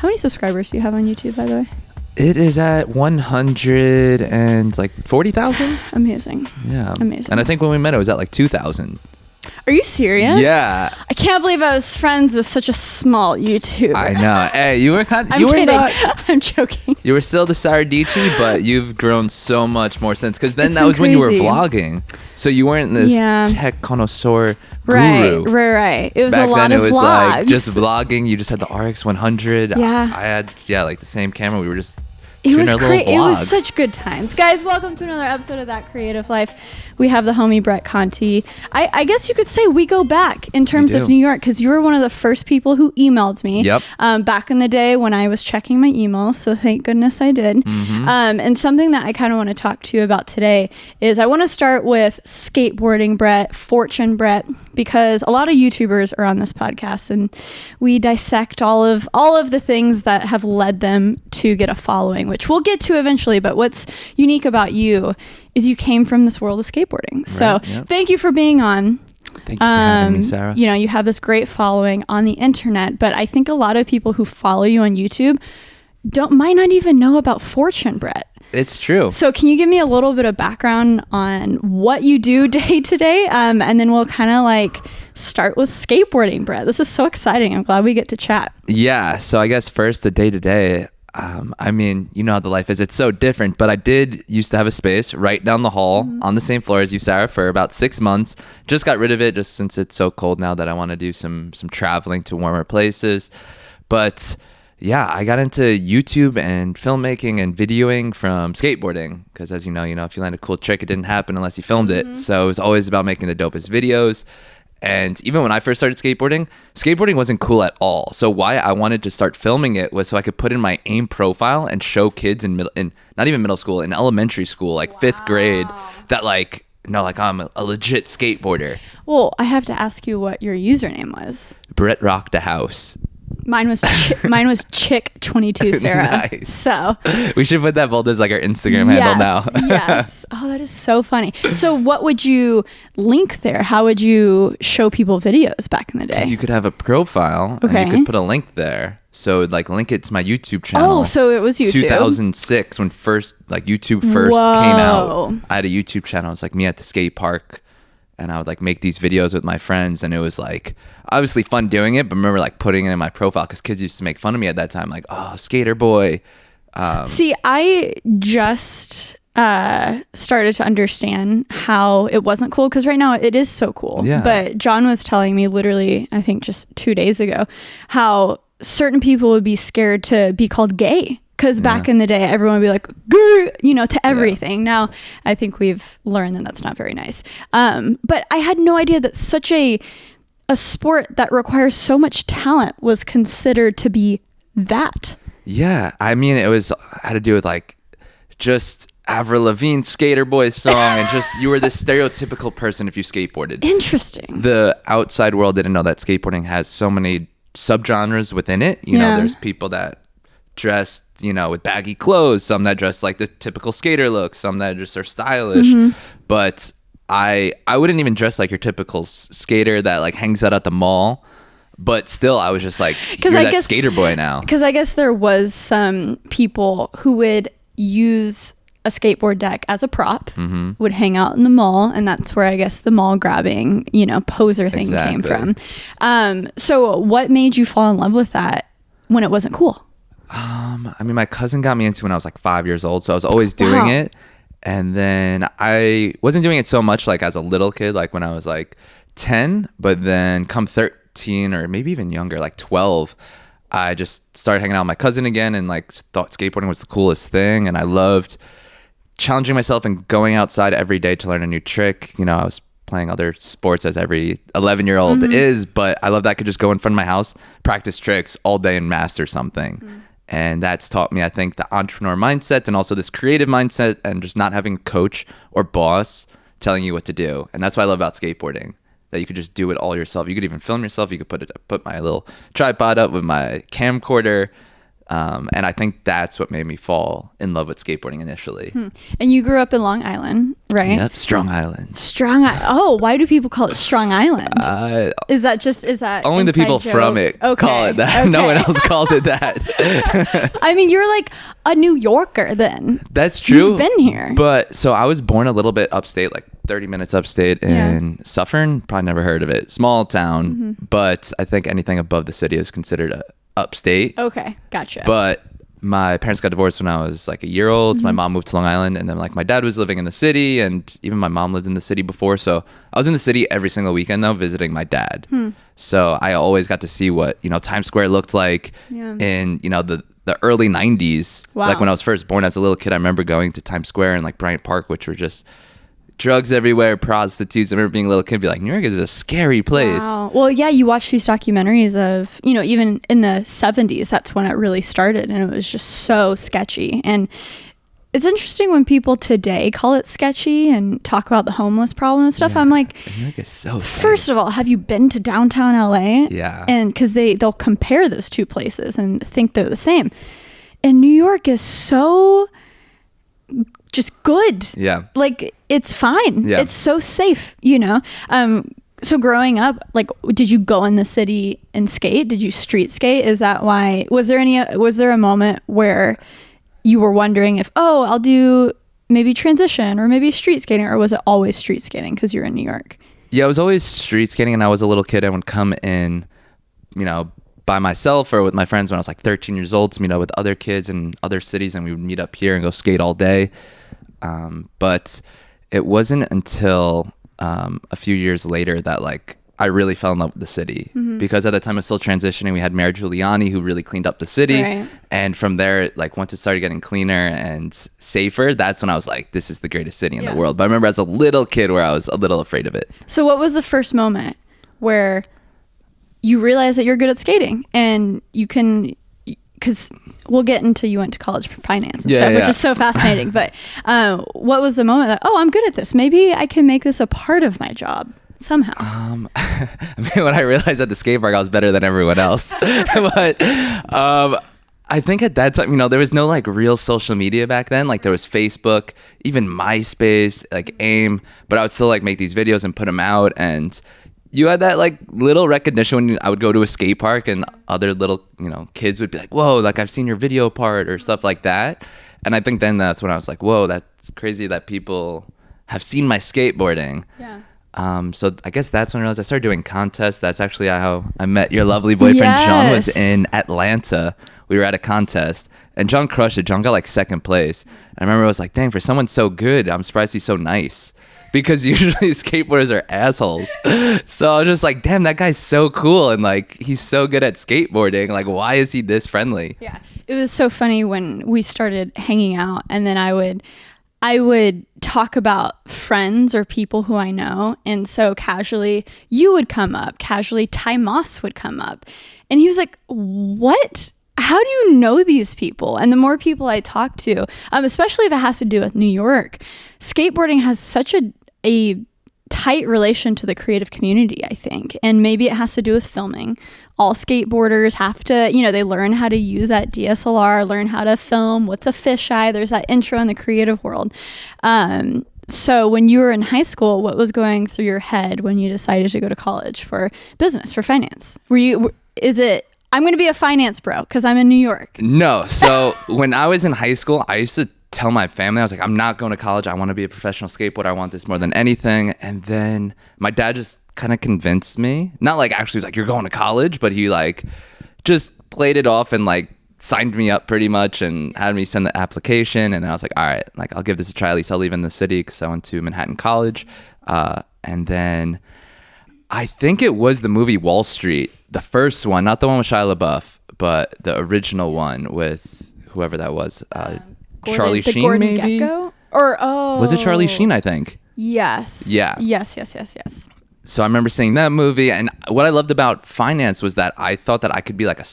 How many subscribers do you have on YouTube, by the way? It is at 140,000. Amazing. Yeah. Amazing. And I think when we met, it was at like 2,000. Are you serious? Yeah. I can't believe I was friends with such a small YouTuber. I know. Hey, you were kind of, I'm kidding. I'm joking. You were still the Sara DIETSCHY, but you've grown so much more since. Because then It's that been was when you were crazy. vlogging. So you weren't this tech connoisseur guru. Right. It was Back a lot then, of it was vlogs. like just vlogging. You just had the RX 100. Yeah. I had, like the same camera. We were just It shooting was our little great. It was vlogs. such good times. Guys, welcome to another episode of That Creative Life. We have the homie Brett Conti. I guess you could say we go back in terms of New York because you were one of the first people who emailed me back in the day when I was checking my emails. So thank goodness I did. Mm-hmm. And something that I kind of want to talk to you about today is I want to start with skateboarding Brett, Fortune Brett, because a lot of YouTubers are on this podcast and we dissect all of the things that have led them to get a following, which we'll get to eventually. But what's unique about you is you came from this world of skateboarding. So thank you for being on. Thank you for having me, Sara. You know, you have this great following on the internet, but I think a lot of people who follow you on YouTube might not even know about Fortune Brett. It's true. So can you give me a little bit of background on what you do day to day? And then we'll kind of like start with skateboarding, Brett. This is so exciting. I'm glad we get to chat. Yeah. So I guess first the day to day. I mean, you know how the life is. It's so different, but I did used to have a space right down the hall on the same floor as you, Sara, for about 6 months. Just got rid of it just since it's so cold now that I want to do some traveling to warmer places. But yeah, I got into YouTube and filmmaking and videoing from skateboarding because as you know, if you land a cool trick, it didn't happen unless you filmed it. So it was always about making the dopest videos. And even when I first started skateboarding wasn't cool at all. So why I wanted to start filming it was so I could put in my AIM profile and show kids in not even middle school, in elementary school, like 5th grade, that I'm a legit skateboarder. Well, I have to ask you what your username was. Brett rocked the house. Mine was Chick22 Sara. Nice. So we should put that bold as like our Instagram handle now. Yes. Oh, that is so funny. So what would you link there? How would you show people videos back in the day? Because you could have a profile and you could put a link there. So like link it to my YouTube channel. Oh, so it was YouTube. 2006 when YouTube first came out. I had a YouTube channel. It was like me at the skate park. And I would like make these videos with my friends, and it was like obviously fun doing it. But I remember like putting it in my profile because kids used to make fun of me at that time, like, "Oh, skater boy." See, I just started to understand how it wasn't cool because right now it is so cool. Yeah. But John was telling me literally, I think just 2 days ago, how certain people would be scared to be called gay. Because back in the day, everyone would be like, "Grr," to everything. Yeah. Now, I think we've learned that that's not very nice. But I had no idea that such a sport that requires so much talent was considered to be that. Yeah. I mean, it had to do with like just Avril Lavigne's Skater Boy song and just you were this stereotypical person if you skateboarded. Interesting. The outside world didn't know that skateboarding has so many subgenres within it. You know, there's people that dressed with baggy clothes, some that dress like the typical skater look, some that just are stylish. But I wouldn't even dress like your typical skater that like hangs out at the mall, but still I was just like, you're that skater boy now. Because I guess there was some people who would use a skateboard deck as a prop, would hang out in the mall, and that's where I guess the mall grabbing poser thing came from. So what made you fall in love with that when it wasn't cool? I mean, my cousin got me into when I was like 5 years old, so I was always doing it. And then I wasn't doing it so much like as a little kid, like when I was like 10, but then come 13 or maybe even younger, like 12, I just started hanging out with my cousin again and like thought skateboarding was the coolest thing. And I loved challenging myself and going outside every day to learn a new trick. I was playing other sports as every 11-year-old is, but I love that I could just go in front of my house, practice tricks all day and master something. And that's taught me, I think, the entrepreneur mindset and also this creative mindset and just not having a coach or boss telling you what to do. And that's what I love about skateboarding, that you could just do it all yourself. You could even film yourself. You could put my little tripod up with my camcorder. And I think that's what made me fall in love with skateboarding initially. And you grew up in Long Island. right? Yep, Strong Island. Oh, why do people call it Strong Island? Is that only the people joke? from it call it that. Okay. No one else calls it that. I mean, you're like a New Yorker then. That's true. You've been here. But so I was born a little bit upstate, like 30 minutes upstate in Suffern. Probably never heard of it. Small town, but I think anything above the city is considered upstate. Okay, gotcha. But my parents got divorced when I was like a year old. My mom moved to Long Island, and then like my dad was living in the city, and even my mom lived in the city before. So I was in the city every single weekend though, visiting my dad. So I always got to see what, you know, Times Square looked like in, you know, the early 90s. Wow. Like when I was first born as a little kid, I remember going to Times Square and like Bryant Park, which were just drugs everywhere, prostitutes. I remember being a little kid and be like, New York is a scary place. Wow. Well, yeah, you watch these documentaries of, you know, even in the 70s, that's when it really started, and it was just so sketchy. And it's interesting when people today call it sketchy and talk about the homeless problem and stuff. I'm like, New York is so first of all, have you been to downtown LA? Yeah. And because they'll compare those two places and think they're the same. And New York is so just good. Yeah. Like, it's fine. Yeah. It's so safe, you know? So growing up, like, did you go in the city and skate? Did you street skate? Is that why? Was there a moment where you were wondering if, I'll do maybe transition or maybe street skating, or was it always street skating because you're in New York? Yeah, it was always street skating, and I was a little kid. I would come in, you know, by myself or with my friends when I was like 13 years old to meet up with other kids in other cities, and we would meet up here and go skate all day. But it wasn't until a few years later that like I really fell in love with the city, because at the time I was still transitioning. We had Mayor Giuliani who really cleaned up the city. Right. And from there, like once it started getting cleaner and safer, that's when I was like, this is the greatest city in the world. But I remember as a little kid where I was a little afraid of it. So what was the first moment where you realize that you're good at skating and you can, because we'll get into, you went to college for finance and stuff, which is so fascinating. But what was the moment that, I'm good at this. Maybe I can make this a part of my job somehow. I mean, when I realized at the skate park I was better than everyone else. But I think at that time, you know, there was no like real social media back then. Like there was Facebook, even MySpace, like AIM, but I would still like make these videos and put them out. And you had that like little recognition when I would go to a skate park and other little, you know, kids would be like, whoa, like I've seen your video part or stuff like that. And I think then that's when I was like, whoa, that's crazy that people have seen my skateboarding. Yeah. So I guess that's when I realized I started doing contests. That's actually how I met your lovely boyfriend. John was in Atlanta. We were at a contest and John crushed it. John got like second place. I remember I was like, dang, for someone so good, I'm surprised he's so nice. Because usually skateboarders are assholes. So I was just like, damn, that guy's so cool. And like, he's so good at skateboarding. Like, why is he this friendly? Yeah. It was so funny when we started hanging out, and then I would talk about friends or people who I know. And so casually you would come up, casually Ty Moss would come up. And he was like, what? How do you know these people? And the more people I talk to, especially if it has to do with New York, skateboarding has such a tight relation to the creative community, I think. And maybe it has to do with filming. All skateboarders have to, you know, they learn how to use that DSLR, learn how to film, what's a fisheye. There's that intro in the creative world. So when you were in high school, what was going through your head when you decided to go to college for business, for finance? I'm going to be a finance bro because I'm in New York? No. So when I was in high school, I used to tell my family, I was like, I'm not going to college. I want to be a professional skateboarder. I want this more than anything. And then my dad just kind of convinced me, not like actually was like, you're going to college, but he like just played it off and like signed me up pretty much and had me send the application. And then I was like, all right, like I'll give this a try. At least I'll leave in the city because I went to Manhattan College. And then I think it was the movie Wall Street, the first one, not the one with Shia LaBeouf, but the original one with whoever that was. Charlie Sheen, maybe? Gecko? Was it Charlie Sheen, I think? Yes. Yeah. Yes. So I remember seeing that movie, and what I loved about finance was that I thought that I could be like a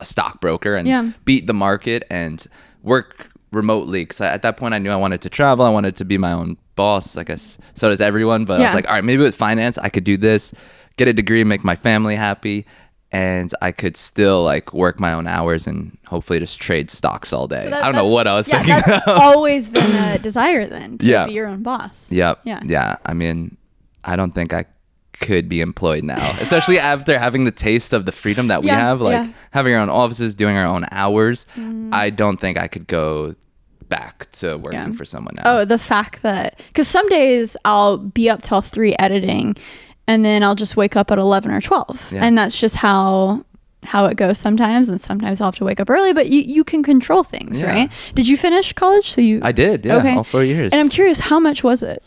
stockbroker and beat the market and work remotely, because at that point I knew I wanted to travel. I wanted to be my own boss. I guess so does everyone, but I was like, all right, maybe with finance I could do this, get a degree, make my family happy. and I could still like work my own hours and hopefully just trade stocks all day. So I don't know what I was thinking. That's always been a desire then, to be your own boss. Yep. Yeah. I mean, I don't think I could be employed now, especially after having the taste of the freedom that we have, like having our own offices, doing our own hours. I don't think I could go back to working for someone now. Oh, the fact that, because some days I'll be up till 3 editing, and then I'll just wake up at 11 or 12. And that's just how it goes sometimes. And sometimes I'll have to wake up early, but you can control things, right? Did you finish college? I did, all 4 years. And I'm curious, how much was it?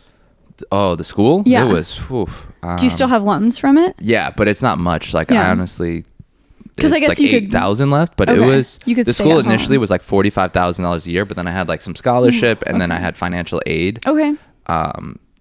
Oh, the school? Yeah. It was, do you still have loans from it? Yeah, but it's not much. Like, I honestly... Because I guess like you 8,000 left, but it was the school initially was like $45,000 a year, but then I had like some scholarship and then I had financial aid.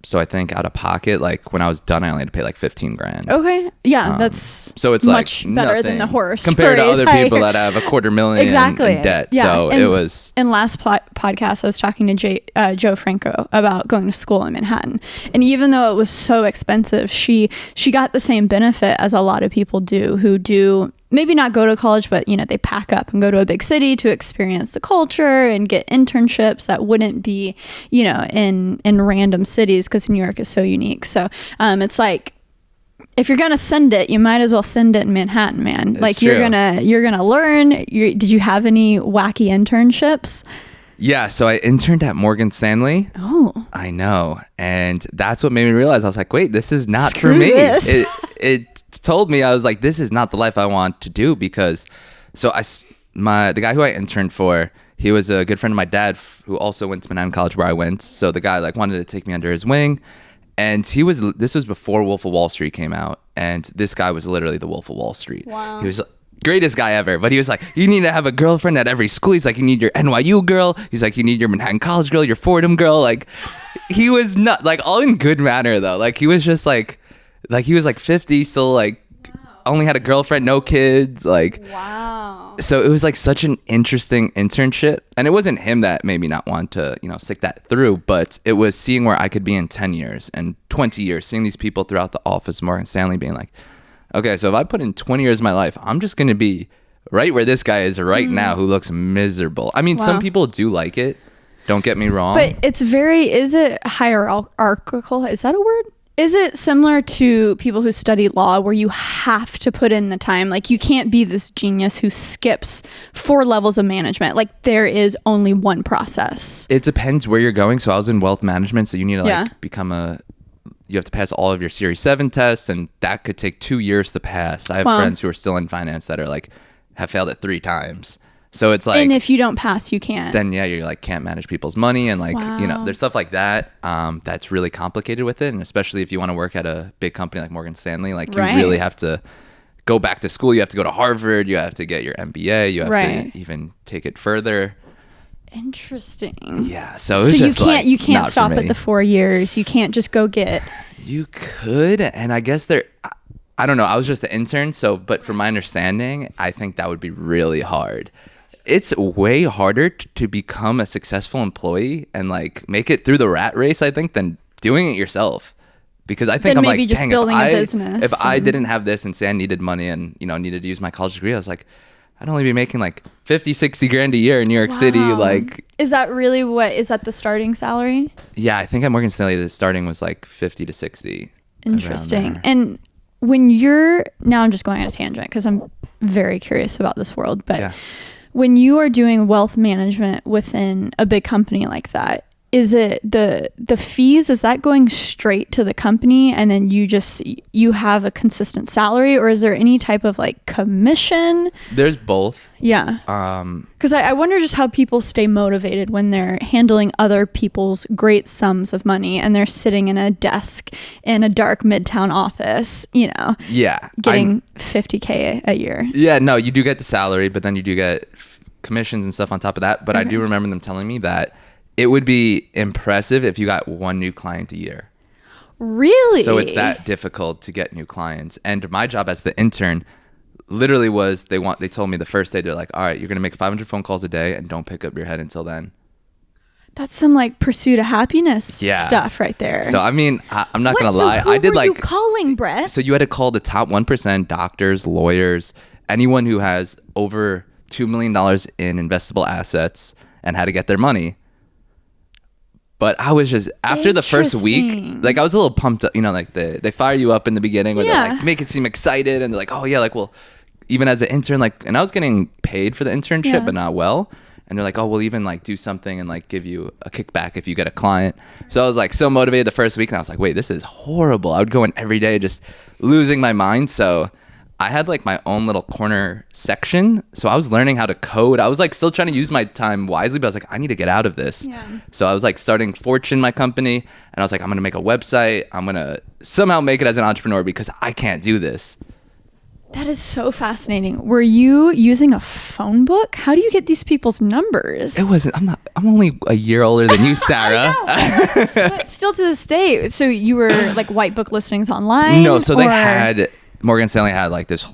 So I think out of pocket, like when I was done, I only had to pay like 15 grand. That's so it's much like better than the horse compared to other people that have $250,000 in debt. So it was. In last podcast, I was talking to Joe Franco about going to school in Manhattan, and even though it was so expensive, she got the same benefit as a lot of people do who do. Maybe not go to college, but they pack up and go to a big city to experience the culture and get internships that wouldn't be, in random cities, because New York is so unique. So it's like, if you're gonna send it, you might as well send it in Manhattan, man. It's like true. you're gonna learn. Did you have any wacky internships? Yeah, so I interned at Morgan Stanley. Oh, I know, and that's what made me realize I was like, wait, this is not Screw for me. This. It told me, I was like, this is not the life I want to do, because the guy who I interned for, he was a good friend of my dad who also went to Manhattan College where I went. So the guy like wanted to take me under his wing, and this was before Wolf of Wall Street came out, and this guy was literally the Wolf of Wall Street. Wow. He was greatest guy ever, but he was like, you need to have a girlfriend at every school. He's like, you need your NYU girl. He's like, you need your Manhattan College girl, your Fordham girl. Like, he was not like, all in good manner though. Like, he was just like he was like 50, still like only had a girlfriend, no kids. Like, wow. So it was like such an interesting internship, and it wasn't him that made me not want to stick that through, but it was seeing where I could be in 10 years and 20 years, seeing these people throughout the office, Morgan Stanley, being like, okay, so if I put in 20 years of my life, I'm just going to be right where this guy is right now, who looks miserable. I mean, some people do like it. Don't get me wrong. But it's is it hierarchical? Is that a word? Is it similar to people who study law where you have to put in the time? Like, you can't be this genius who skips 4 levels of management. Like, there is only one process. It depends where you're going. So I was in wealth management. So you need to you have to pass all of your Series 7 tests, and that could take 2 years to pass. I have friends who are still in finance that are like, have failed it 3 times. So it's like, and if you don't pass, you can't. Then you like can't manage people's money, and like there's stuff like that that's really complicated with it, and especially if you want to work at a big company like Morgan Stanley, like you really have to go back to school. You have to go to Harvard. You have to get your MBA. You have to even take it further. Interesting. Yeah. So you can't stop at the 4 years. You can't just go get. You could, and I guess I don't know. I was just the intern, but from my understanding, I think that would be really hard. It's way harder to become a successful employee and like make it through the rat race, I think, than doing it yourself. Because I think I'm like, just building a business. If I didn't have this and say I needed money and needed to use my college degree, I was like, I'd only be making like 50, 60 grand a year in New York City. Like, is that really is that the starting salary? Yeah, I think at Morgan Stanley the starting was like 50 to 60. Interesting. And now I'm just going on a tangent because I'm very curious about this world, but when you are doing wealth management within a big company like that, is it the fees, is that going straight to the company and then you have a consistent salary, or is there any type of like commission? There's both. Yeah. Because I wonder just how people stay motivated when they're handling other people's great sums of money and they're sitting in a desk in a dark midtown office, getting $50K a year. Yeah, no, you do get the salary, but then you do get commissions and stuff on top of that. But I do remember them telling me that it would be impressive if you got 1 new client a year. Really? So it's that difficult to get new clients. And my job as the intern literally was, they told me the first day, they're like, all right, you're going to make 500 phone calls a day and don't pick up your head until then. That's some like pursuit of happiness stuff right there. So I mean, I'm not gonna lie. Who I did were you like calling, Brett? So you had to call the top 1%, doctors, lawyers, anyone who has over $2 million in investable assets and had to get their money. But I was just, after the first week, like I was a little pumped up, you know, like they fire you up in the beginning where they like make it seem excited and they're like, oh yeah, like, well, even as an intern, like, and I was getting paid for the internship, but not well. And they're like, oh, we'll even like do something and like give you a kickback if you get a client. So I was like so motivated the first week and I was like, wait, this is horrible. I would go in every day just losing my mind. So I had like my own little corner section. So I was learning how to code. I was like still trying to use my time wisely, but I was like, I need to get out of this. So I was like starting Fortune, my company. And I was like, I'm going to make a website. I'm going to somehow make it as an entrepreneur because I can't do this. That is so fascinating. Were you using a phone book? How do you get these people's numbers? It wasn't, I'm only a year older than you, Sara. But still to this day. So you were like white book listings online? No, so they had, Morgan Stanley had like this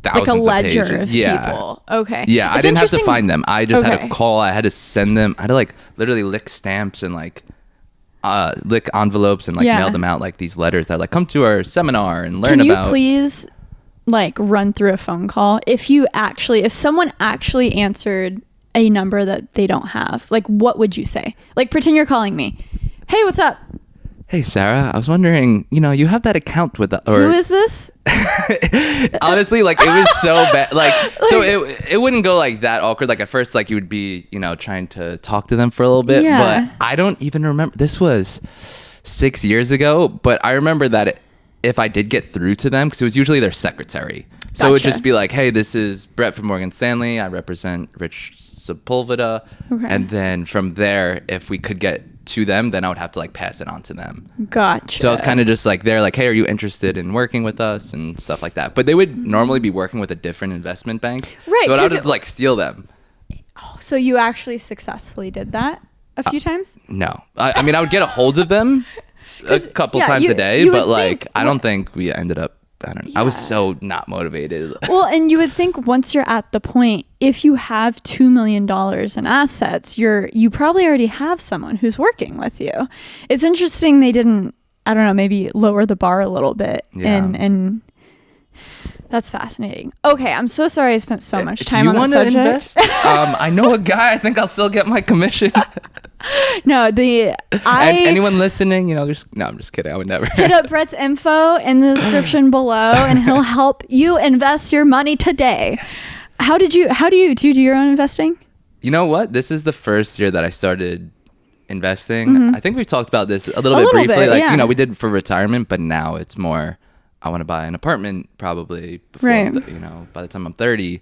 thousands like a ledger of pages. Of people. Okay. Yeah, I didn't have to find them. I just had to call. I had to send them. I had to like literally lick stamps and like lick envelopes and like mail them out like these letters that like come to our seminar and learn about. Can you please like run through a phone call if someone actually answered a number that they don't have? Like, what would you say? Like, pretend you're calling me. Hey, what's up? Hey, Sara, I was wondering, you know, you have that account with who is this? Honestly, like, it was so bad. Like, so it wouldn't go like that awkward. Like, at first, like, you would be, you know, trying to talk to them for a little bit. But I don't even remember. This was 6 years ago. But I remember that if I did get through to them, because it was usually their secretary. So it would just be like, hey, this is Brett from Morgan Stanley. I represent Rich Sepulveda. Okay. And then from there, if we could get to them, then I would have to like pass it on to them. Gotcha. So I was kind of just like, they're like, hey, are you interested in working with us and stuff like that? But they would normally be working with a different investment bank. Right. So I would have to like steal them. Oh, so you actually successfully did that a few times? No. I mean, I would get a hold of them a couple times a day, but like, I don't think we ended up, I don't know. I was so not motivated. Well, and you would think once you're at the point, if you have $2 million in assets, you probably already have someone who's working with you. It's interesting they didn't, I don't know, maybe lower the bar a little bit. And that's fascinating. Okay, I'm so sorry I spent so much time on the subject. Do you want to invest? I know a guy. I think I'll still get my commission. No, anyone listening, you know, no, I'm just kidding. I would never. Hit up Brett's info in the description below, and he'll help you invest your money today. Yes. How do you do your own investing? You know what? This is the first year that I started investing. Mm-hmm. I think we've talked about this a little bit briefly. You know, we did for retirement, but now it's more, I want to buy an apartment probably before, you know, by the time I'm 30.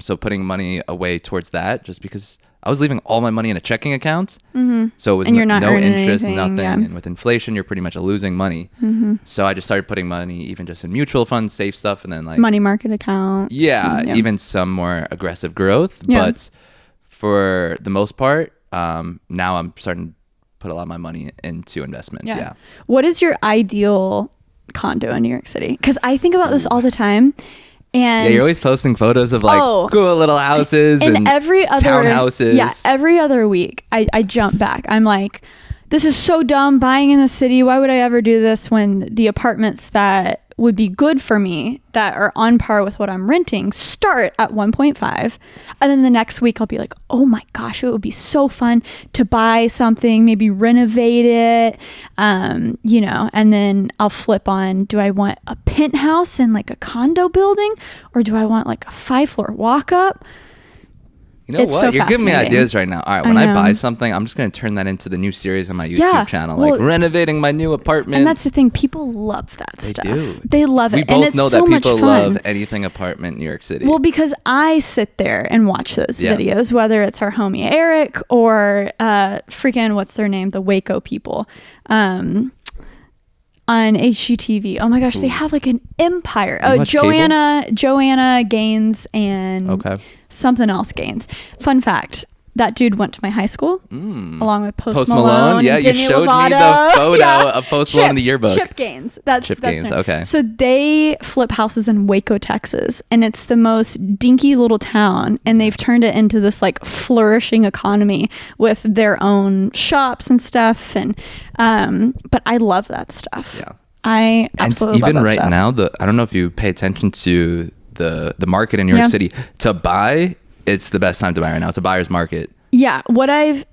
So putting money away towards that, just because I was leaving all my money in a checking account. Mm-hmm. So it was no interest, anything, nothing. Yeah. And with inflation, you're pretty much losing money. Mm-hmm. So I just started putting money even just in mutual funds, safe stuff, and then like money market accounts. Yeah, even some more aggressive growth. Yeah. But for the most part, now I'm starting to put a lot of my money into investments. Yeah. What is your ideal condo in New York City? Because I think about this all the time. And you're always posting photos of like cool little houses and every other townhouses. Yeah, every other week I jump back. I'm like, this is so dumb buying in the city. Why would I ever do this when the apartments that would be good for me that are on par with what I'm renting start at 1.5, and then the next week I'll be like, oh my gosh, it would be so fun to buy something, maybe renovate it, you know, and then I'll flip on, do I want a penthouse in like a condo building, or do I want like a 5-floor walk up? You know what? You're giving me ideas right now. All right, when I buy something, I'm just going to turn that into the new series on my YouTube channel, like renovating my new apartment. And that's the thing. People love that stuff. They do. They love it. We both know that people love anything apartment in New York City. Well, because I sit there and watch those videos, whether it's our homie Eric or freaking, what's their name? The Waco people. On HGTV. Oh my gosh, they have like an empire. Oh, Joanna Gaines and something else Gaines. Fun fact, that dude went to my high school along with Post Malone. Malone. Yeah, and you Demi showed Lovato. me the photo of Post Malone in the yearbook. Chip Gaines. That's Gaines, their name. okay. So they flip houses in Waco, Texas, and it's the most dinky little town, and they've turned it into this like flourishing economy with their own shops and stuff. And but I love that stuff. Yeah, I absolutely love that even right stuff. now, I don't know if you pay attention to the market in New York City to buy. It's the best time to buy right now. It's a buyer's market. Yeah, I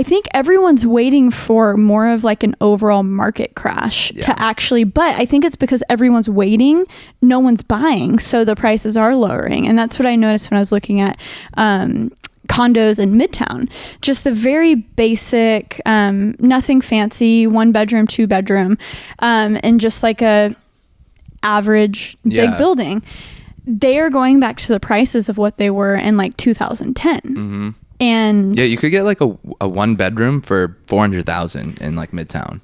think everyone's waiting for more of like an overall market crash to actually, but I think it's because everyone's waiting, no one's buying, so the prices are lowering. And that's what I noticed when I was looking at condos in Midtown. Just the very basic, nothing fancy, 1 bedroom, 2 bedroom, and just like a average big building. They are going back to the prices of what they were in like 2010. Mm-hmm. And yeah, you could get like a 1 bedroom for $400,000 in like Midtown.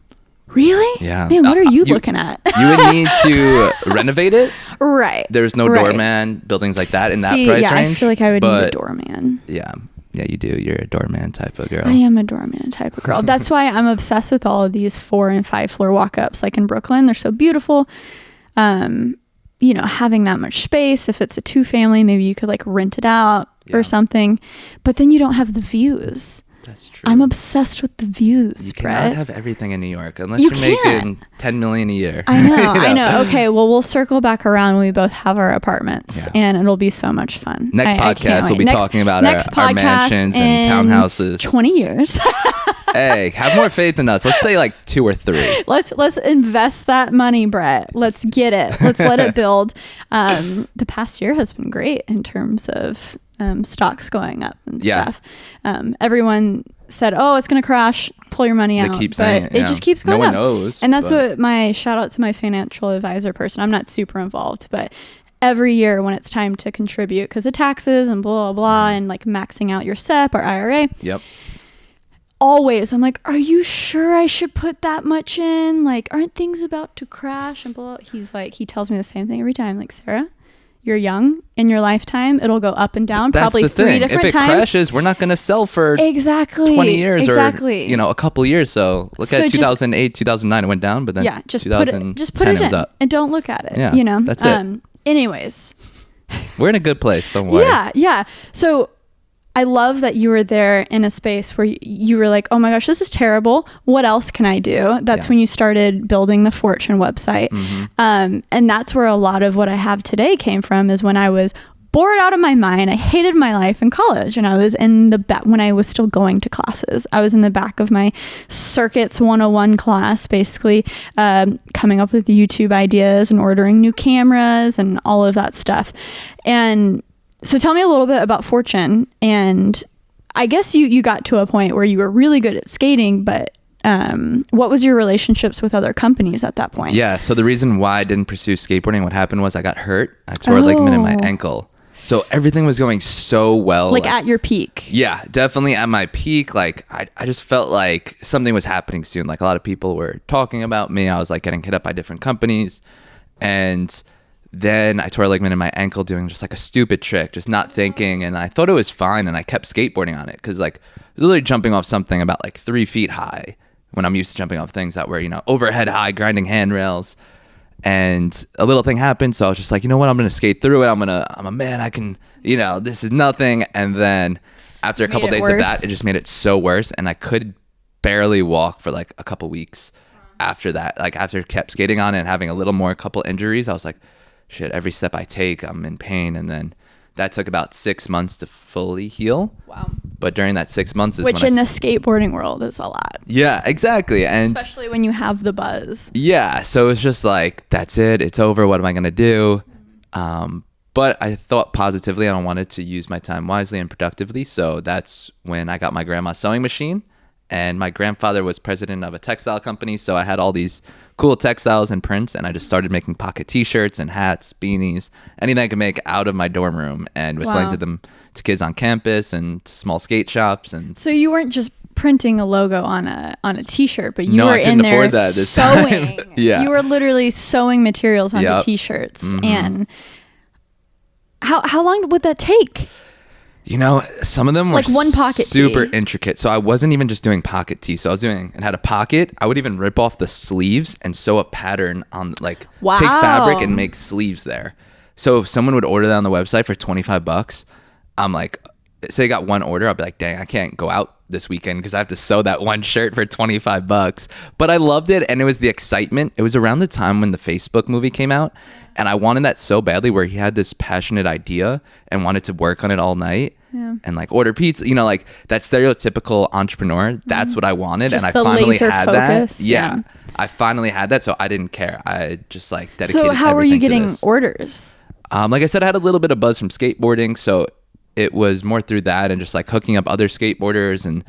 Really? Yeah. Man, what are you looking at? You would need to renovate it. Right. There's no doorman, buildings like that in that price range. I feel like I would need a doorman. Yeah. Yeah, you do. You're a doorman type of girl. I am a doorman type of girl. That's why I'm obsessed with all of these 4 and 5 floor walk-ups. Like in Brooklyn, they're so beautiful. You know, having that much space. If it's a 2-family, maybe you could like rent it out or something. But then you don't have the views. That's true. I'm obsessed with the views, you Brett. cannot have everything in New York unless you're making $10 million a year. I know, I know. Okay, well, we'll circle back around when we both have our apartments, and it'll be so much fun. Next podcast, we'll be talking about our mansions and townhouses. 20 years. Hey, have more faith in us. Let's say like 2 or 3. Let's invest that money, Brett. Let's get it. Let's let it build. The past year has been great in terms of stocks going up and stuff. Everyone said, oh, it's going to crash, pull your money out. They keep saying it. It just keeps going up. No one knows. And that's what my shout out to my financial advisor person. I'm not super involved, but every year when it's time to contribute because of taxes and blah, blah, blah, and like maxing out your SEP or IRA. Yep. Always, I'm like, are you sure I should put that much in? Like, aren't things about to crash? And blah. He's like, he tells me the same thing every time. Like, Sarah, you're young. In your lifetime, it'll go up and down. That's probably the 3 thing. different if it times. crashes, we're not going to sell for 20 years or a couple years. So look at 2008, 2009, it went down, but then just put it in up. and don't look at it. Yeah, you know, that's it. Anyways, we're in a good place. Don't worry. Yeah. So I love that you were there in a space where you were like, oh my gosh, this is terrible. What else can I do? That's when you started building the Fortune website. Mm-hmm. And that's where a lot of what I have today came from, is when I was bored out of my mind. I hated my life in college, and I was in the back when I was still going to classes. I was in the back of my Circuits 101 class, basically coming up with YouTube ideas and ordering new cameras and all of that stuff. And so tell me a little bit about Fortune. And I guess you got to a point where you were really good at skating, but what was your relationships with other companies at that point? Yeah, so the reason why I didn't pursue skateboarding, what happened was I got hurt. I tore a ligament in my ankle. So everything was going so well. Like at your peak. Yeah, definitely at my peak. Like I just felt like something was happening soon. Like a lot of people were talking about me. I was like getting hit up by different companies. And then I tore a ligament in my ankle doing just like a stupid trick, just not thinking. And I thought it was fine. And I kept skateboarding on it because like I was literally jumping off something about like 3 feet high when I'm used to jumping off things that were, overhead high, grinding handrails. And a little thing happened. So I was just like, you know what? I'm going to skate through it. I'm a man. I can, this is nothing. And then after a couple days of that, it just made it so worse. And I could barely walk for like a couple weeks after that. Like after I kept skating on it and having a little more couple injuries, I was like, shit, every step I take, I'm in pain. And then that took about 6 months to fully heal. Wow. But during that 6 months is which in the skateboarding world is a lot. Yeah, exactly. And especially when you have the buzz. Yeah. So it's just like, that's it. It's over. What am I going to do? But I thought positively, and I wanted to use my time wisely and productively. So that's when I got my grandma's sewing machine. And my grandfather was president of a textile company. So I had all these cool textiles and prints. And I just started making pocket t-shirts and hats, beanies, anything I could make out of my dorm room. And was selling to them to kids on campus and to small skate shops. And so you weren't just printing a logo on a t-shirt, but you were in there sewing. Yeah. You were literally sewing materials onto t-shirts. Mm-hmm. And how long would that take? You know, some of them were like one pocket super tee. intricate. So I wasn't even just doing pocket tee. So I was doing and had a pocket. I would even rip off the sleeves and sew a pattern on, like, Wow. take fabric and make sleeves there. So if someone would order that on the website for $25, I'm like, say I got one order, I'll be like, dang, I can't go out this weekend because I have to sew that one shirt for $25. But I loved it, and it was the excitement. It was around the time when the Facebook movie came out, and I wanted that so badly, where he had this passionate idea and wanted to work on it all night. Yeah. And like order pizza, you know, like that stereotypical entrepreneur. That's what I wanted, Just and I the finally laser had focus. that. Yeah, I finally had that, so I didn't care. I just like dedicated. So how were you everything to getting this. orders? Like I said, I had a little bit of buzz from skateboarding, so it was more through that and just like hooking up other skateboarders and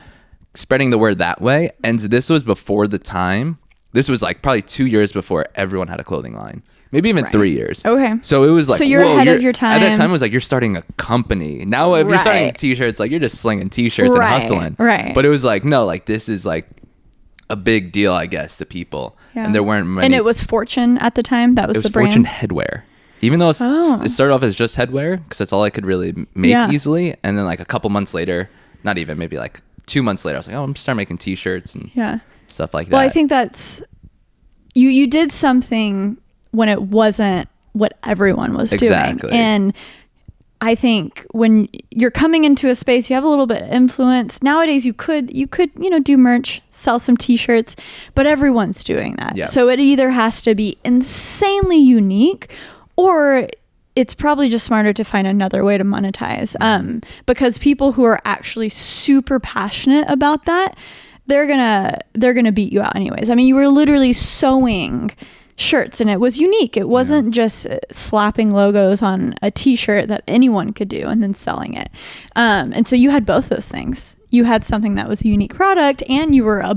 spreading the word that way. And this was before the time. This was like probably 2 years before everyone had a clothing line. Maybe even 3 years. Okay. So it was like, so you're whoa, ahead of your time. At that time, it was like you're starting a company. Now, if you're starting t-shirts, like you're just slinging t-shirts and hustling. Right. But it was like, no, like this is like a big deal, I guess, to people. Yeah. And there weren't many. And it was Fortune at the time. That was the brand. Fortune Headwear. Even though it started off as just headwear, because that's all I could really make easily. And then like a couple months later, not even, maybe like 2 months later, I was like, oh, I'm going to start making t-shirts and stuff like that. Well, I think that's, you did something when it wasn't what everyone was doing. And I think when you're coming into a space, you have a little bit of influence. Nowadays, you could, do merch, sell some t-shirts, but everyone's doing that. Yeah. So it either has to be insanely unique, or it's probably just smarter to find another way to monetize. Because people who are actually super passionate about that, they're gonna beat you out anyways. I mean, you were literally sewing shirts and it was unique. It wasn't just slapping logos on a t-shirt that anyone could do and then selling it. And so you had both those things. You had something that was a unique product, and you were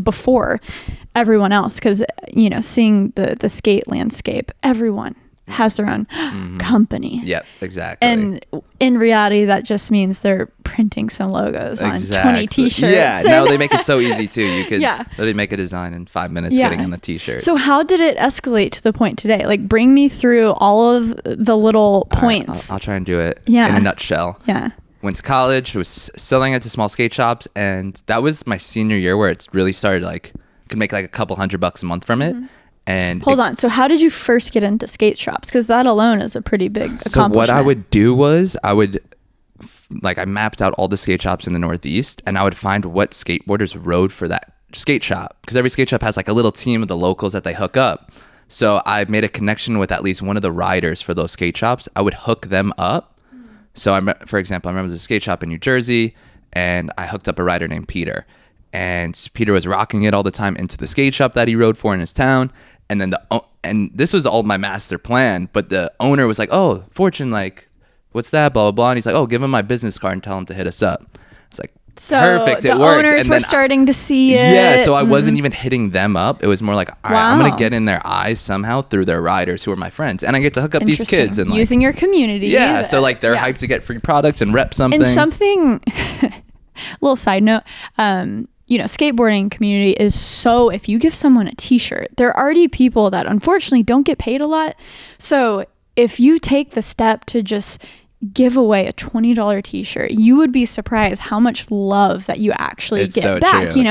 before everyone else, because seeing the skate landscape, everyone has their own company. Yep, exactly. And in reality, that just means they're printing some logos on 20 t-shirts. Yeah, no, they make it so easy too. You could Yeah. literally make a design in 5 minutes getting on a t-shirt. So how did it escalate to the point today? Like, bring me through all of the little points. I'll try and do it in a nutshell. Yeah. Went to college, was selling it to small skate shops, and that was my senior year where it's really started, like, could make like a couple $100 a month from it. And hold on. So how did you first get into skate shops? Because that alone is a pretty big accomplishment. So what I would do was I mapped out all the skate shops in the Northeast, and I would find what skateboarders rode for that skate shop, because every skate shop has like a little team of the locals that they hook up. So I made a connection with at least one of the riders for those skate shops. I would hook them up. So for example, I remember there's a skate shop in New Jersey, and I hooked up a rider named Peter, and Peter was rocking it all the time into the skate shop that he rode for in his town. And then and this was all my master plan, but the owner was like, oh, Fortune, like, what's that, blah, blah, blah. And he's like, oh, give him my business card and tell him to hit us up. It's like, so perfect, the it worked. owners and were starting to see it. Yeah, so I wasn't even hitting them up. It was more like, all right, I'm going to get in their eyes somehow through their riders who are my friends. And I get to hook up these kids. And like, using your community. Yeah, so like they're hyped to get free products and rep something. And something, little side note, skateboarding community is so, if you give someone a t-shirt, there are already people that unfortunately don't get paid a lot. So if you take the step to just give away a $20 t-shirt, you would be surprised how much love that you actually get so back. True.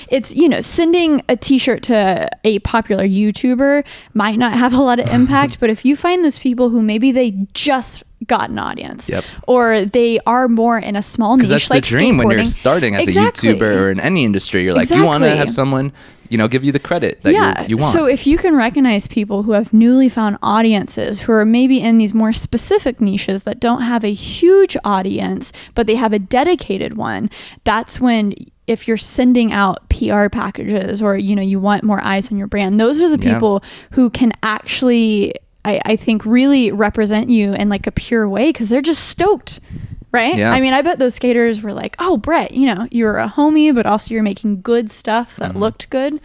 It's sending a t-shirt to a popular YouTuber might not have a lot of impact, but if you find those people who maybe they just got an audience, or they are more in a small niche, that's like the dream when you're starting as a YouTuber or in any industry. You're like, you want to have someone give you the credit that you want. So if you can recognize people who have newly found audiences, who are maybe in these more specific niches that don't have a huge audience, but they have a dedicated one, that's when, if you're sending out PR packages, or, you want more eyes on your brand, those are the people who can actually, I think, really represent you in like a pure way, because they're just stoked. Right? Yeah. I mean, I bet those skaters were like, oh, Brett, you're a homie, but also you're making good stuff that looked good.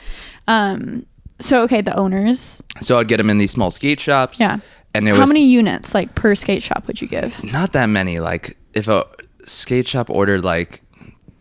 So, okay, the owners. So I'd get them in these small skate shops. Yeah. And how many units, like, per skate shop would you give? Not that many. Like, if a skate shop ordered like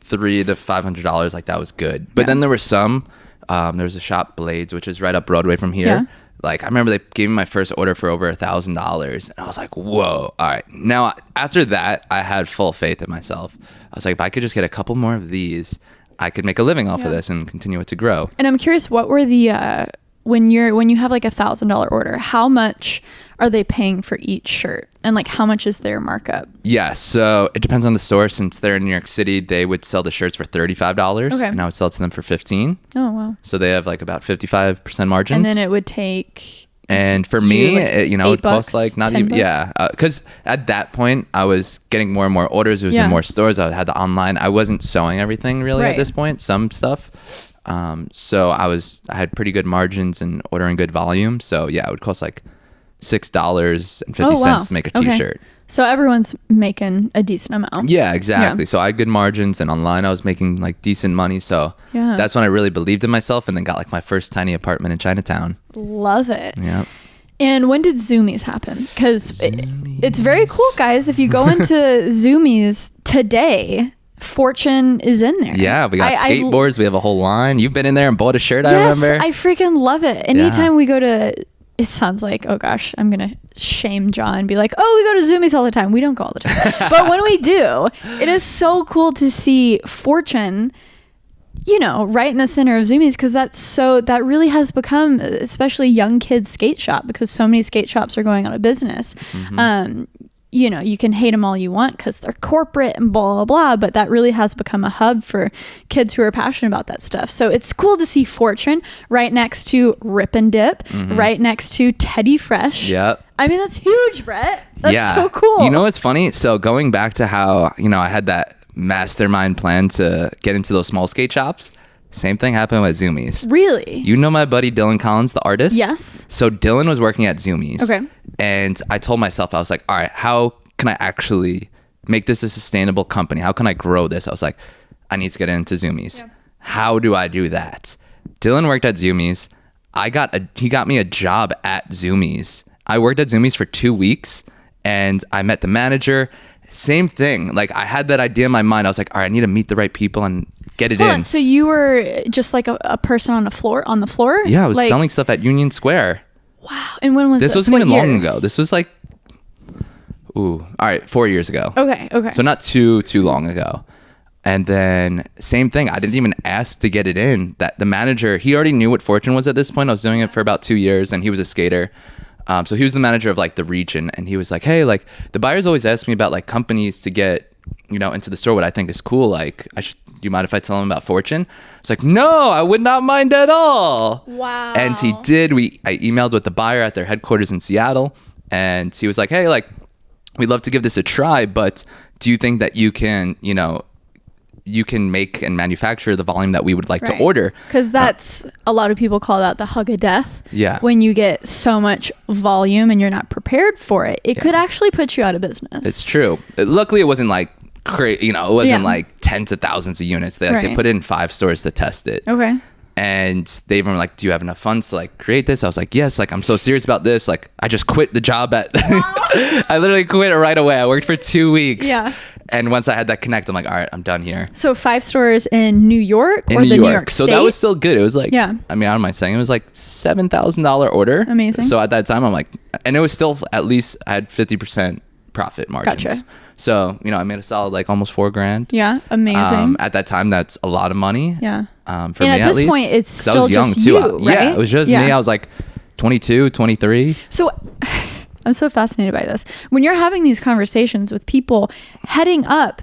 $300 to $500, like, that was good. But then there were some. There was a shop, Blades, which is right up Broadway from here. Like, I remember they gave me my first order for over $1,000, and I was like, whoa. All right. Now, after that, I had full faith in myself. I was like, if I could just get a couple more of these, I could make a living off of this and continue it to grow. And I'm curious, what were the when you have like $1,000 order, how much are they paying for each shirt, and like how much is their markup? Yeah, so it depends on the store. Since they're in New York City, they would sell the shirts for $35, and I would sell it to them for $15. Oh wow! So they have like about 55% margins. And then it would take. And for me, it would cost like not even $10? because at that point I was getting more and more orders. It was in more stores. I had the online. I wasn't sewing everything really at this point. Some stuff. So I had pretty good margins and ordering good volume. So yeah, it would cost like $6.50 to make a t-shirt. So everyone's making a decent amount. Yeah, exactly. Yeah. So I had good margins, and online I was making like decent money. So that's when I really believed in myself, and then got like my first tiny apartment in Chinatown. Love it. Yeah. And when did Zoomies happen? Because it's very cool, guys. If you go into Zoomies today, Fortune is in there. Yeah, we got skateboards. We have a whole line. You've been in there and bought a shirt, I remember. I freaking love it. Anytime we go to... It sounds like, oh gosh, I'm going to shame John and be like, oh, we go to Zoomies all the time. We don't go all the time. But when we do, it is so cool to see Fortune, right in the center of Zoomies, because that really has become, especially young kids' skate shop, because so many skate shops are going out of business. You can hate them all you want because they're corporate and blah, blah, blah, but that really has become a hub for kids who are passionate about that stuff. So it's cool to see Fortune right next to Rip and Dip, right next to Teddy Fresh. Yep. I mean, that's huge, Brett. That's so cool. You know what's funny? So going back to how, I had that mastermind plan to get into those small skate shops. Same thing happened with Zoomies. Really? You know my buddy Dylan Collins, the artist? Yes. So Dylan was working at Zoomies. Okay. And I told myself, I was like, all right, how can I actually make this a sustainable company? How can I grow this? I was like, I need to get into Zoomies. Yeah. How do I do that? Dylan worked at Zoomies. He got me a job at Zoomies. I worked at Zoomies for 2 weeks, and I met the manager. Same thing. Like, I had that idea in my mind. I was like, all right, I need to meet the right people and get it in. So you were just like a person on the floor? Yeah, I was selling stuff at Union Square. Wow. And when was this? This wasn't even long ago. This was like, all right, 4 years ago. Okay. So not too long ago. And then same thing. I didn't even ask to get it in. That the manager, he already knew what Fortune was at this point. I was doing it for about 2 years, and he was a skater. So he was the manager of like the region, and he was like, hey, like the buyers always ask me about like companies to get, into the store, what I think is cool. Like, do you mind if I tell them about Fortune? It's like, no, I would not mind at all. Wow. And he did. I emailed with the buyer at their headquarters in Seattle, and he was like, hey, like, we'd love to give this a try, but do you think that you can, you can make and manufacture the volume that we would like to order? Because that's, a lot of people call that the hug of death. Yeah. When you get so much volume and you're not prepared for it, it could actually put you out of business. It's true. Luckily, it wasn't like, it wasn't like tens of thousands of units. They put it in 5 stores to test it. Okay. And they were like, do you have enough funds to like create this? I was like, yes, like I'm so serious about this. Like I just quit the job I literally quit it right away. I worked for 2 weeks. Yeah. And once I had that connect, I'm like, all right, I'm done here. So 5 stores in New York or the New York State? So that was still good. It was like, I mean, I don't mind saying it was like $7,000 order. Amazing. So at that time, I'm like, and it was still at least I had 50% profit margins. Gotcha. So, I made a solid like almost $4,000. Yeah. Amazing. At that time, that's a lot of money. Yeah. For and me at this point, it's still just you, right? Yeah, it was just me. I was like 22, 23. So I'm so fascinated by this. When you're having these conversations with people heading up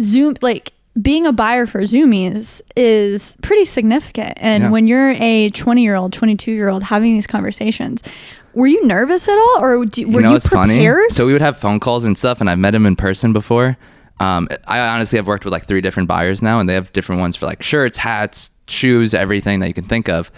Zoom, like being a buyer for Zoomies is pretty significant. And when you're a 20-year-old, 22-year-old having these conversations, were you nervous at all, or were you prepared? Funny? So we would have phone calls and stuff, and I've met him in person before. I honestly have worked with like 3 different buyers now, and they have different ones for like shirts, hats, shoes, everything that you can think of.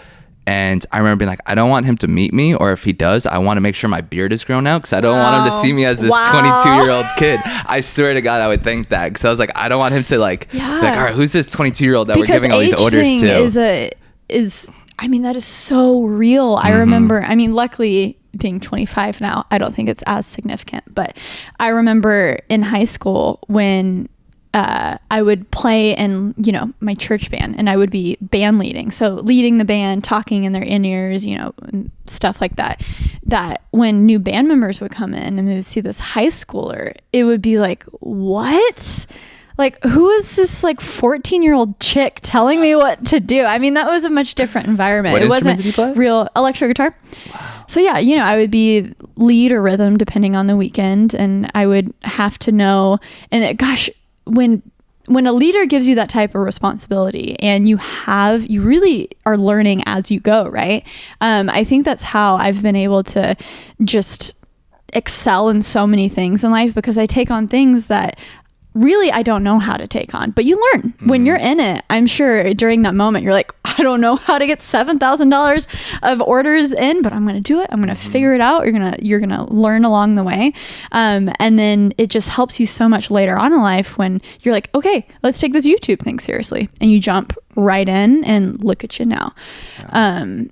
And I remember being like, I don't want him to meet me, or if he does, I want to make sure my beard is grown out because I don't want him to see me as this 22-year-old kid. I swear to God, I would think that because I was like, I don't want him to like, all right, who's this 22-year-old that we're giving all these orders to? I mean, that is so real. I remember, I mean, luckily being 25 now, I don't think it's as significant, but I remember in high school when I would play in, you know, my church band, and I would be band leading. So leading the band, talking in their in-ears, you know, and stuff like that. That when new band members would come in and they would see this high schooler, it would be like, what? Like, who is this like 14-year-old chick telling me what to do? I mean, that was a much different environment. What it wasn't did you play? real electric guitar. Wow. So yeah, you know, I would be lead or rhythm depending on the weekend, and I would have to know. And gosh, when a leader gives you that type of responsibility, and you really are learning as you go, right? I think that's how I've been able to just excel in so many things in life, because I take on things that really I don't know how to take on, but you learn when you're in it. I'm sure during that moment you're like, I don't know how to get $7,000 of orders in, but I'm going to do it. I'm going to figure it out. You're going to learn along the way. And then it just helps you so much later on in life when you're like, okay, let's take this YouTube thing seriously. And you jump right in, and look at you now. Yeah.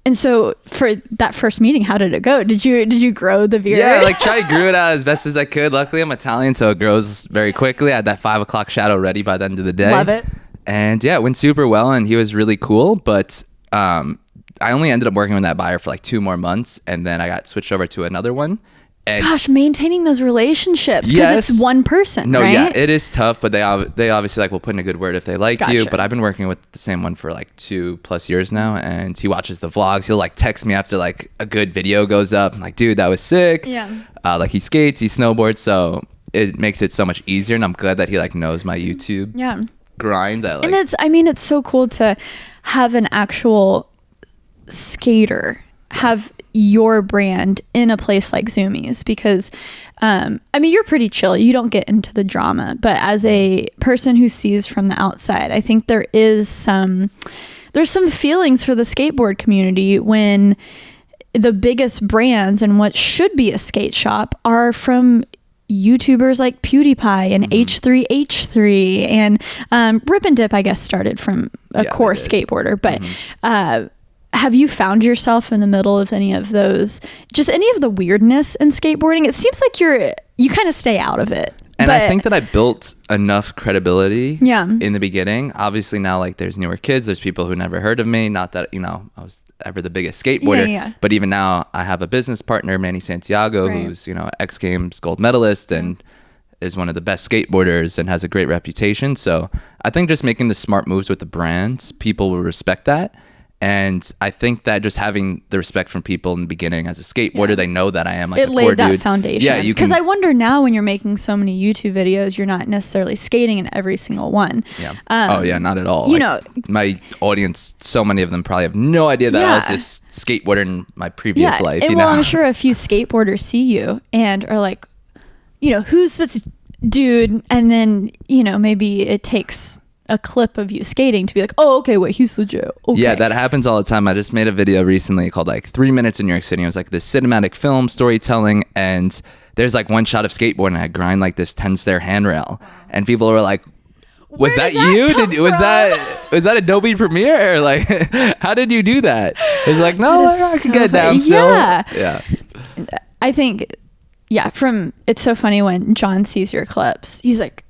And so for that first meeting, how did it go? Did you grow the beard? Yeah, like grew it out as best as I could. Luckily, I'm Italian, so it grows very quickly. I had that 5 o'clock shadow ready by the end of the day. Love it. And yeah, it went super well, and he was really cool. But I only ended up working with that buyer for like 2 more months, and then I got switched over to another one. And gosh, maintaining those relationships, because yes. it's one person, no, right? yeah, it is tough, but they obviously like will put in a good word if they like you. Gotcha. But I've been working with the same one for like 2+ years now, and he watches the vlogs. He'll like text me after like a good video goes up. I'm like, dude, that was sick. Yeah. Like he skates, he snowboards, so it makes it so much easier. And I'm glad that he like knows my YouTube grind. That like, and it's so cool to have an actual skater have your brand in a place like Zoomies, because I mean, you're pretty chill, you don't get into the drama, but as a person who sees from the outside, I think there's some feelings for the skateboard community when the biggest brands and what should be a skate shop are from YouTubers like PewDiePie and H3H3 and Rip and Dip, I guess, started from a core skateboarder, but have you found yourself in the middle of any of those, just any of the weirdness in skateboarding? It seems like you kind of stay out of it. And I think that I built enough credibility in the beginning. Obviously now, like, there's newer kids, there's people who never heard of me. Not that, you know, I was ever the biggest skateboarder, but even now I have a business partner, Manny Santiago, who's, you know, X Games gold medalist and is one of the best skateboarders and has a great reputation. So I think just making the smart moves with the brands, people will respect that. And I think that just having the respect from people in the beginning as a skateboarder, they know that I am like it a laid core that dude. foundation. Yeah, because I wonder now when you're making so many YouTube videos, you're not necessarily skating in every single one. Yeah. Oh yeah, not at all. You like, know, my audience, so many of them probably have no idea that I was this skateboarder in my previous life. And you know? I'm sure a few skateboarders see you and are like, you know, who's this dude? And then, you know, maybe it takes a clip of you skating to be like, oh, okay, wait, he's legit. Okay. Yeah, that happens all the time. I just made a video recently called like 3 minutes in New York City. It was like this cinematic film storytelling, and there's like one shot of skateboarding and I grind like this 10-stair handrail, and people were like, was that you? Was that Adobe Premiere? Or like, how did you do that? It's like, no, I can get down still. Yeah. I think, it's so funny when John sees your clips. He's like,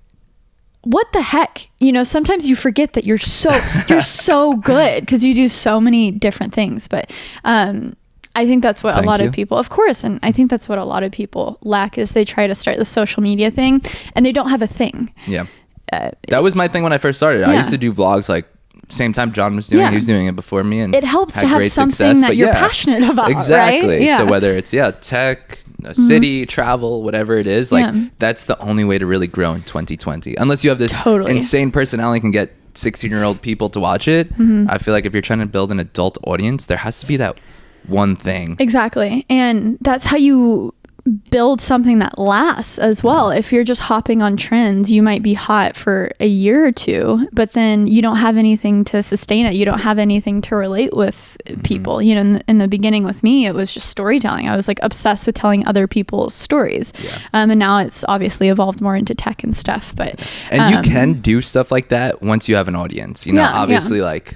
what the heck? You know, sometimes you forget that you're so good because you do so many different things. But I think that's what a lot of people, of course, and I think that's what a lot of people lack is they try to start the social media thing and they don't have a thing. Yeah. That was my thing when I first started. I used to do vlogs like same time John was doing. He was doing it before me, and it helps to have something that you're passionate about. Exactly. Right? So whether it's tech, a city, travel, whatever it is, like that's the only way to really grow in 2020. Unless you have this insane personality and can get 16-year-old people to watch it. I feel like if you're trying to build an adult audience, there has to be that one thing. Exactly. And that's how you build something that lasts as well. If you're just hopping on trends, you might be hot for a year or two, but then you don't have anything to sustain it. You don't have anything to relate with people. You know, in the beginning with me, it was just storytelling. I was like obsessed with telling other people's stories. And now it's obviously evolved more into tech and stuff, but and you can do stuff like that once you have an audience, you know, obviously like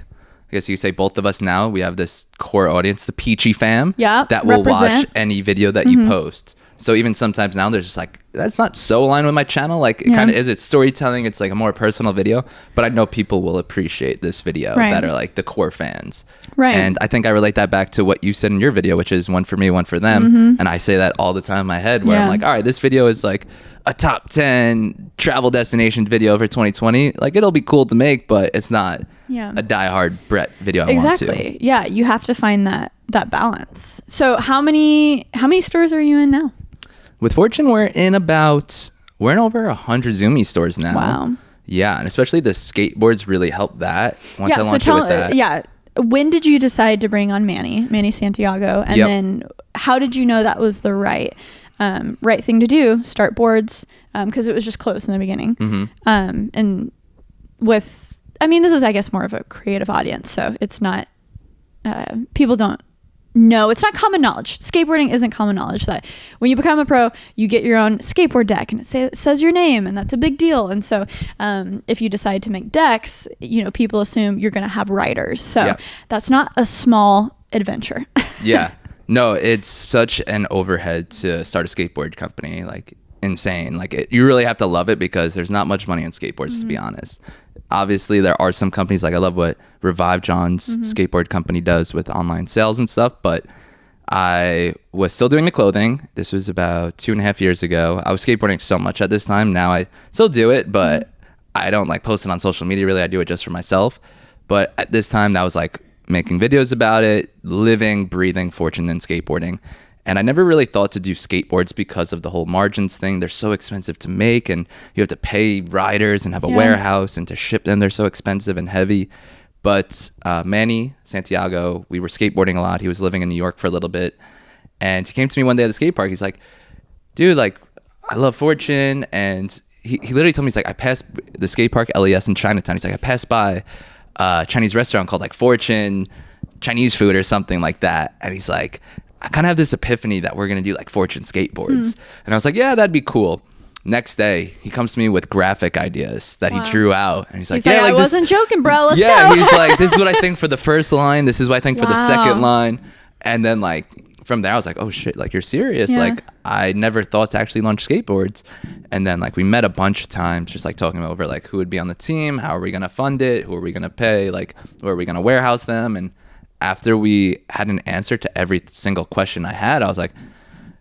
I guess you could say both of us now, we have this core audience, the Peachy fam, that will watch any video that you post. So even sometimes now there's just like, that's not so aligned with my channel. Like it kind of is. It's storytelling. It's like a more personal video, but I know people will appreciate this video that are like the core fans. Right. And I think I relate that back to what you said in your video, which is one for me, one for them. And I say that all the time in my head where I'm like, all right, this video is like a top 10 travel destination video for 2020. Like it'll be cool to make, but it's not a diehard Brett video. Exactly. Yeah. You have to find that balance. So how many stores are you in now? With Fortune, we're in over 100 Zoomy stores now. Wow. Yeah, and especially the skateboards really helped that. Once I launched with that. Yeah. When did you decide to bring on Manny Santiago? And then how did you know that was the right thing to do? Start boards, because it was just close in the beginning. And this is, I guess, more of a creative audience, so it's not, people don't know. It's not common knowledge. Skateboarding isn't common knowledge that when you become a pro, you get your own skateboard deck and it says your name, and that's a big deal. And so if you decide to make decks, people assume you're going to have riders. So that's not a small adventure. Yeah. No, it's such an overhead to start a skateboard company, like insane. Like you really have to love it because there's not much money on skateboards, to be honest. Obviously, there are some companies, like I love what Revive John's skateboard company does with online sales and stuff, but I was still doing the clothing. This was about 2.5 years ago. I was skateboarding so much at this time. Now I still do it, but I don't like post it on social media really. I do it just for myself. But at this time, that was like making videos about it, living, breathing Fortune and skateboarding. And I never really thought to do skateboards because of the whole margins thing. They're so expensive to make, and you have to pay riders and have a warehouse, and to ship them, they're so expensive and heavy. But Manny Santiago, we were skateboarding a lot. He was living in New York for a little bit. And he came to me one day at the skate park. He's like, dude, like, I love Fortune. And he literally told me, he's like, I passed the skate park, LES in Chinatown. He's like, I passed by a Chinese restaurant called like Fortune Chinese food or something like that. And he's like, I kind of have this epiphany that we're going to do like Fortune skateboards. And I was like, yeah, that'd be cool. Next day, he comes to me with graphic ideas that he drew out. And he's like, yeah, I wasn't joking, bro. Let's go. He's like, this is what I think for the first line. This is what I think for the second line. And then like from there, I was like, oh shit, like you're serious. Like I never thought to actually launch skateboards. And then like we met a bunch of times just like talking over like who would be on the team, how are we going to fund it, who are we going to pay, like where are we going to warehouse them. And after we had an answer to every single question I had, I was like,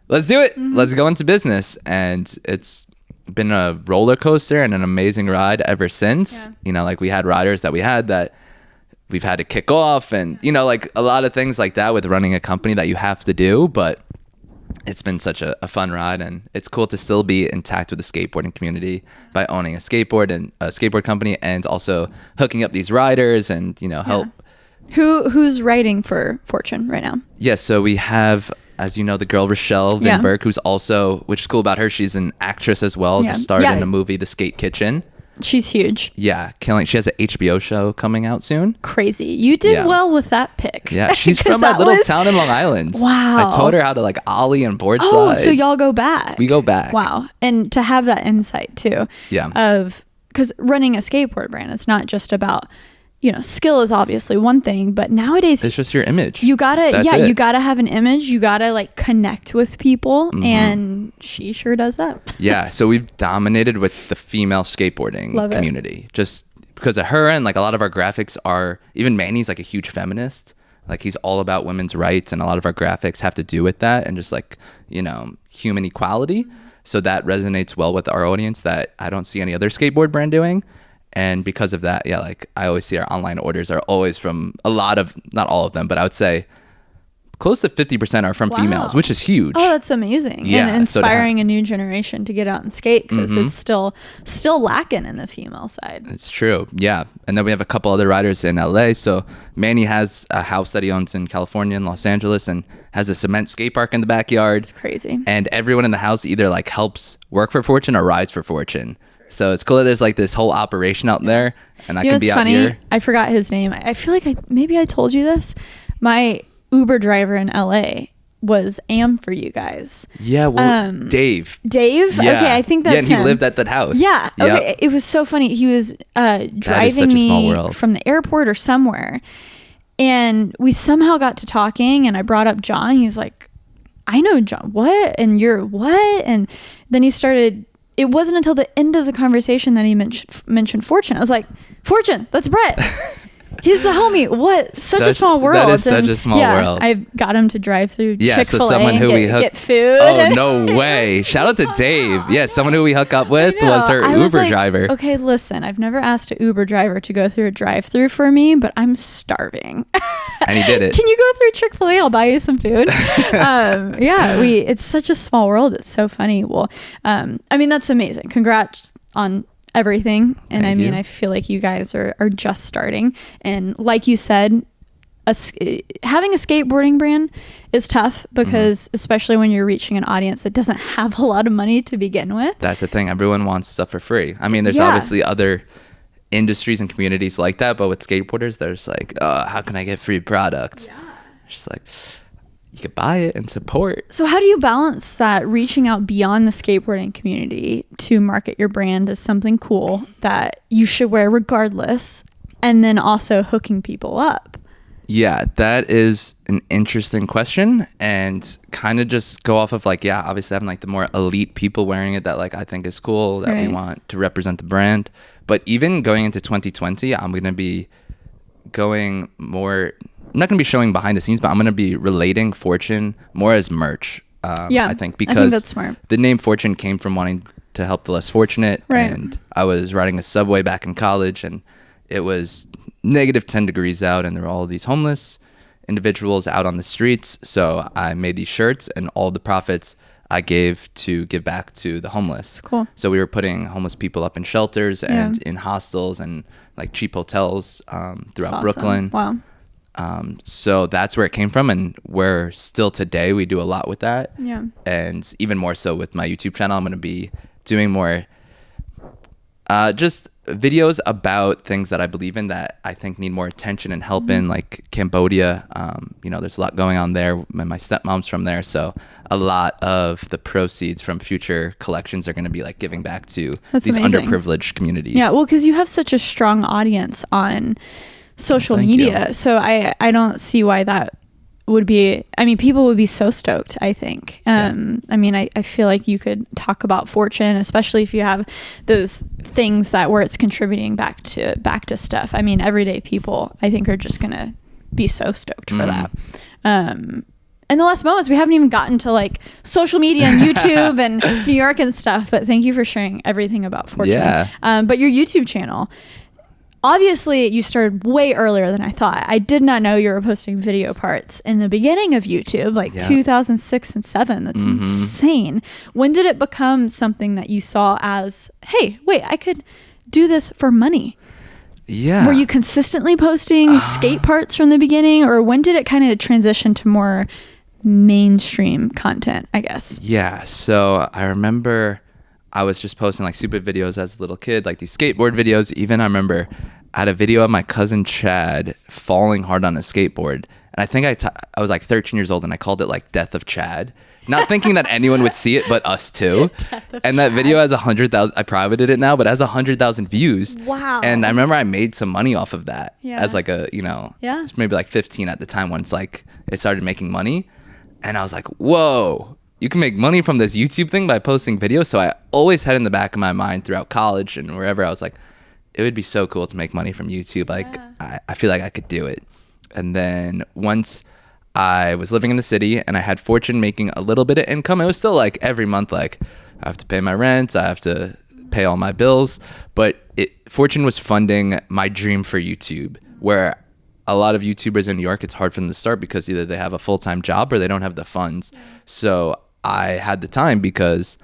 let's do it. Let's go into business. And it's been a roller coaster and an amazing ride ever since. Like we had riders that we've had to kick off, and like a lot of things like that with running a company that you have to do. But it's been such a fun ride, and it's cool to still be intact with the skateboarding community by owning a skateboard and a skateboard company, and also hooking up these riders and help. Who's writing for Fortune right now? Yeah, so we have, as you know, the girl Rochelle Van Burke, who's also, which is cool about her, she's an actress as well. Just starred in the movie The Skate Kitchen. She's huge. Yeah, killing. She has an HBO show coming out soon. Crazy. You did well with that pick. Yeah, she's from my little town in Long Island. Wow. I taught her how to like ollie and board slide. Oh, so y'all go back. We go back. Wow. And to have that insight too. Yeah. Because running a skateboard brand, it's not just about, skill is obviously one thing, but nowadays it's just your image. You gotta, you gotta have an image. You gotta like connect with people, and she sure does that. Yeah, so we've dominated with the female skateboarding community, just because of her, and like a lot of our graphics are. Even Manny's like a huge feminist. Like he's all about women's rights, and a lot of our graphics have to do with that, and just like human equality. So that resonates well with our audience that I don't see any other skateboard brand doing. And because of that, like I always see our online orders are always from a lot of, not all of them, but I would say close to 50% are from females, which is huge. Oh, that's amazing. Yeah, and inspiring a new generation to get out and skate, because it's still lacking in the female side. It's true. Yeah. And then we have a couple other riders in LA. So Manny has a house that he owns in California and Los Angeles, and has a cement skate park in the backyard. It's crazy. And everyone in the house either like helps work for Fortune or rides for Fortune. So it's cool that there's like this whole operation out there, and I can be out here. I forgot his name. I feel like maybe I told you this. My Uber driver in LA was for you guys. Yeah, well, Dave. Dave? Yeah. Okay, I think that's him. Yeah, and he lived at that house. Yeah, okay. Yep. It was so funny. He was driving me from the airport or somewhere, and we somehow got to talking, and I brought up John. He's like, I know John, what? And you're what? And then he started, it wasn't until the end of the conversation that he mentioned Fortune. I was like, Fortune, that's Brett. He's the homie. What? Such a small world. That is such a small world. I got him to drive through Chick-fil-A so someone who we get food. Oh, no way. Shout out to Dave. Yeah, someone who we hook up with was her Uber driver. Okay, listen, I've never asked an Uber driver to go through a drive-through for me, but I'm starving. And he did it. Can you go through Chick-fil-A? I'll buy you some food. It's such a small world. It's so funny. Well, I mean, that's amazing. Congrats on everything. And Thank you. I feel like you guys are just starting. And like you said, having a skateboarding brand is tough because especially when you're reaching an audience that doesn't have a lot of money to begin with. That's the thing. Everyone wants stuff for free. I mean, there's obviously other industries and communities like that, but with skateboarders, there's like, how can I get free products? Yeah. Just like, you could buy it and support. So how do you balance that, reaching out beyond the skateboarding community to market your brand as something cool that you should wear regardless, and then also hooking people up? Yeah, that is an interesting question, and kind of just go off of like, obviously having like the more elite people wearing it that like I think is cool, that we want to represent the brand. But even going into 2020, I'm going to be going more, I'm not going to be showing behind the scenes, but I'm going to be relating Fortune more as merch. I think because that's smart. The name Fortune came from wanting to help the less fortunate. Right. And I was riding a subway back in college, and it was negative 10 degrees out, and there were all of these homeless individuals out on the streets. So I made these shirts, and all the profits I gave back to the homeless. Cool. So we were putting homeless people up in shelters and in hostels and like cheap hotels throughout Brooklyn. Wow. So that's where it came from, and we're still today, we do a lot with that. Yeah. And even more so with my YouTube channel, I'm going to be doing more just videos about things that I believe in that I think need more attention and help in, like Cambodia. There's a lot going on there. My stepmom's from there, so a lot of the proceeds from future collections are going to be like giving back to these amazing. underprivileged communities. Yeah, well, because you have such a strong audience on social media, so I don't see why that would be. I mean, people would be so stoked, I think. I mean, I feel like you could talk about Fortune, especially if you have those things that where it's contributing back to stuff. I mean, everyday people, I think, are just gonna be so stoked for that. In the last moments, we haven't even gotten to like social media and YouTube and New York and stuff, but thank you for sharing everything about Fortune. But your YouTube channel, obviously you started way earlier than I thought. I did not know you were posting video parts in the beginning of YouTube, like 2006 and 2007. That's insane. When did it become something that you saw as, hey, wait, I could do this for money? Yeah. Were you consistently posting skate parts from the beginning, or when did it kind of transition to more mainstream content, I guess? Yeah. So I remember I was just posting like stupid videos as a little kid, like these skateboard videos. Even I remember I had a video of my cousin Chad falling hard on a skateboard. And I think I was like 13 years old, and I called it like Death of Chad. Not thinking that anyone would see it but us too. And that video has 100,000, I privated it now, but it has 100,000 views. Wow. And I remember I made some money off of that as like a, Yeah. maybe like 15 at the time when it's like, it started making money. And I was like, whoa, you can make money from this YouTube thing by posting videos. So I always had in the back of my mind throughout college and wherever, I was like, it would be so cool to make money from YouTube. Like, I feel like I could do it. And then once I was living in the city and I had Fortune making a little bit of income, it was still like every month, like I have to pay my rent, I have to pay all my bills, but Fortune was funding my dream for YouTube, where a lot of YouTubers in New York, it's hard for them to start because either they have a full-time job or they don't have the funds. Yeah. So I had the time because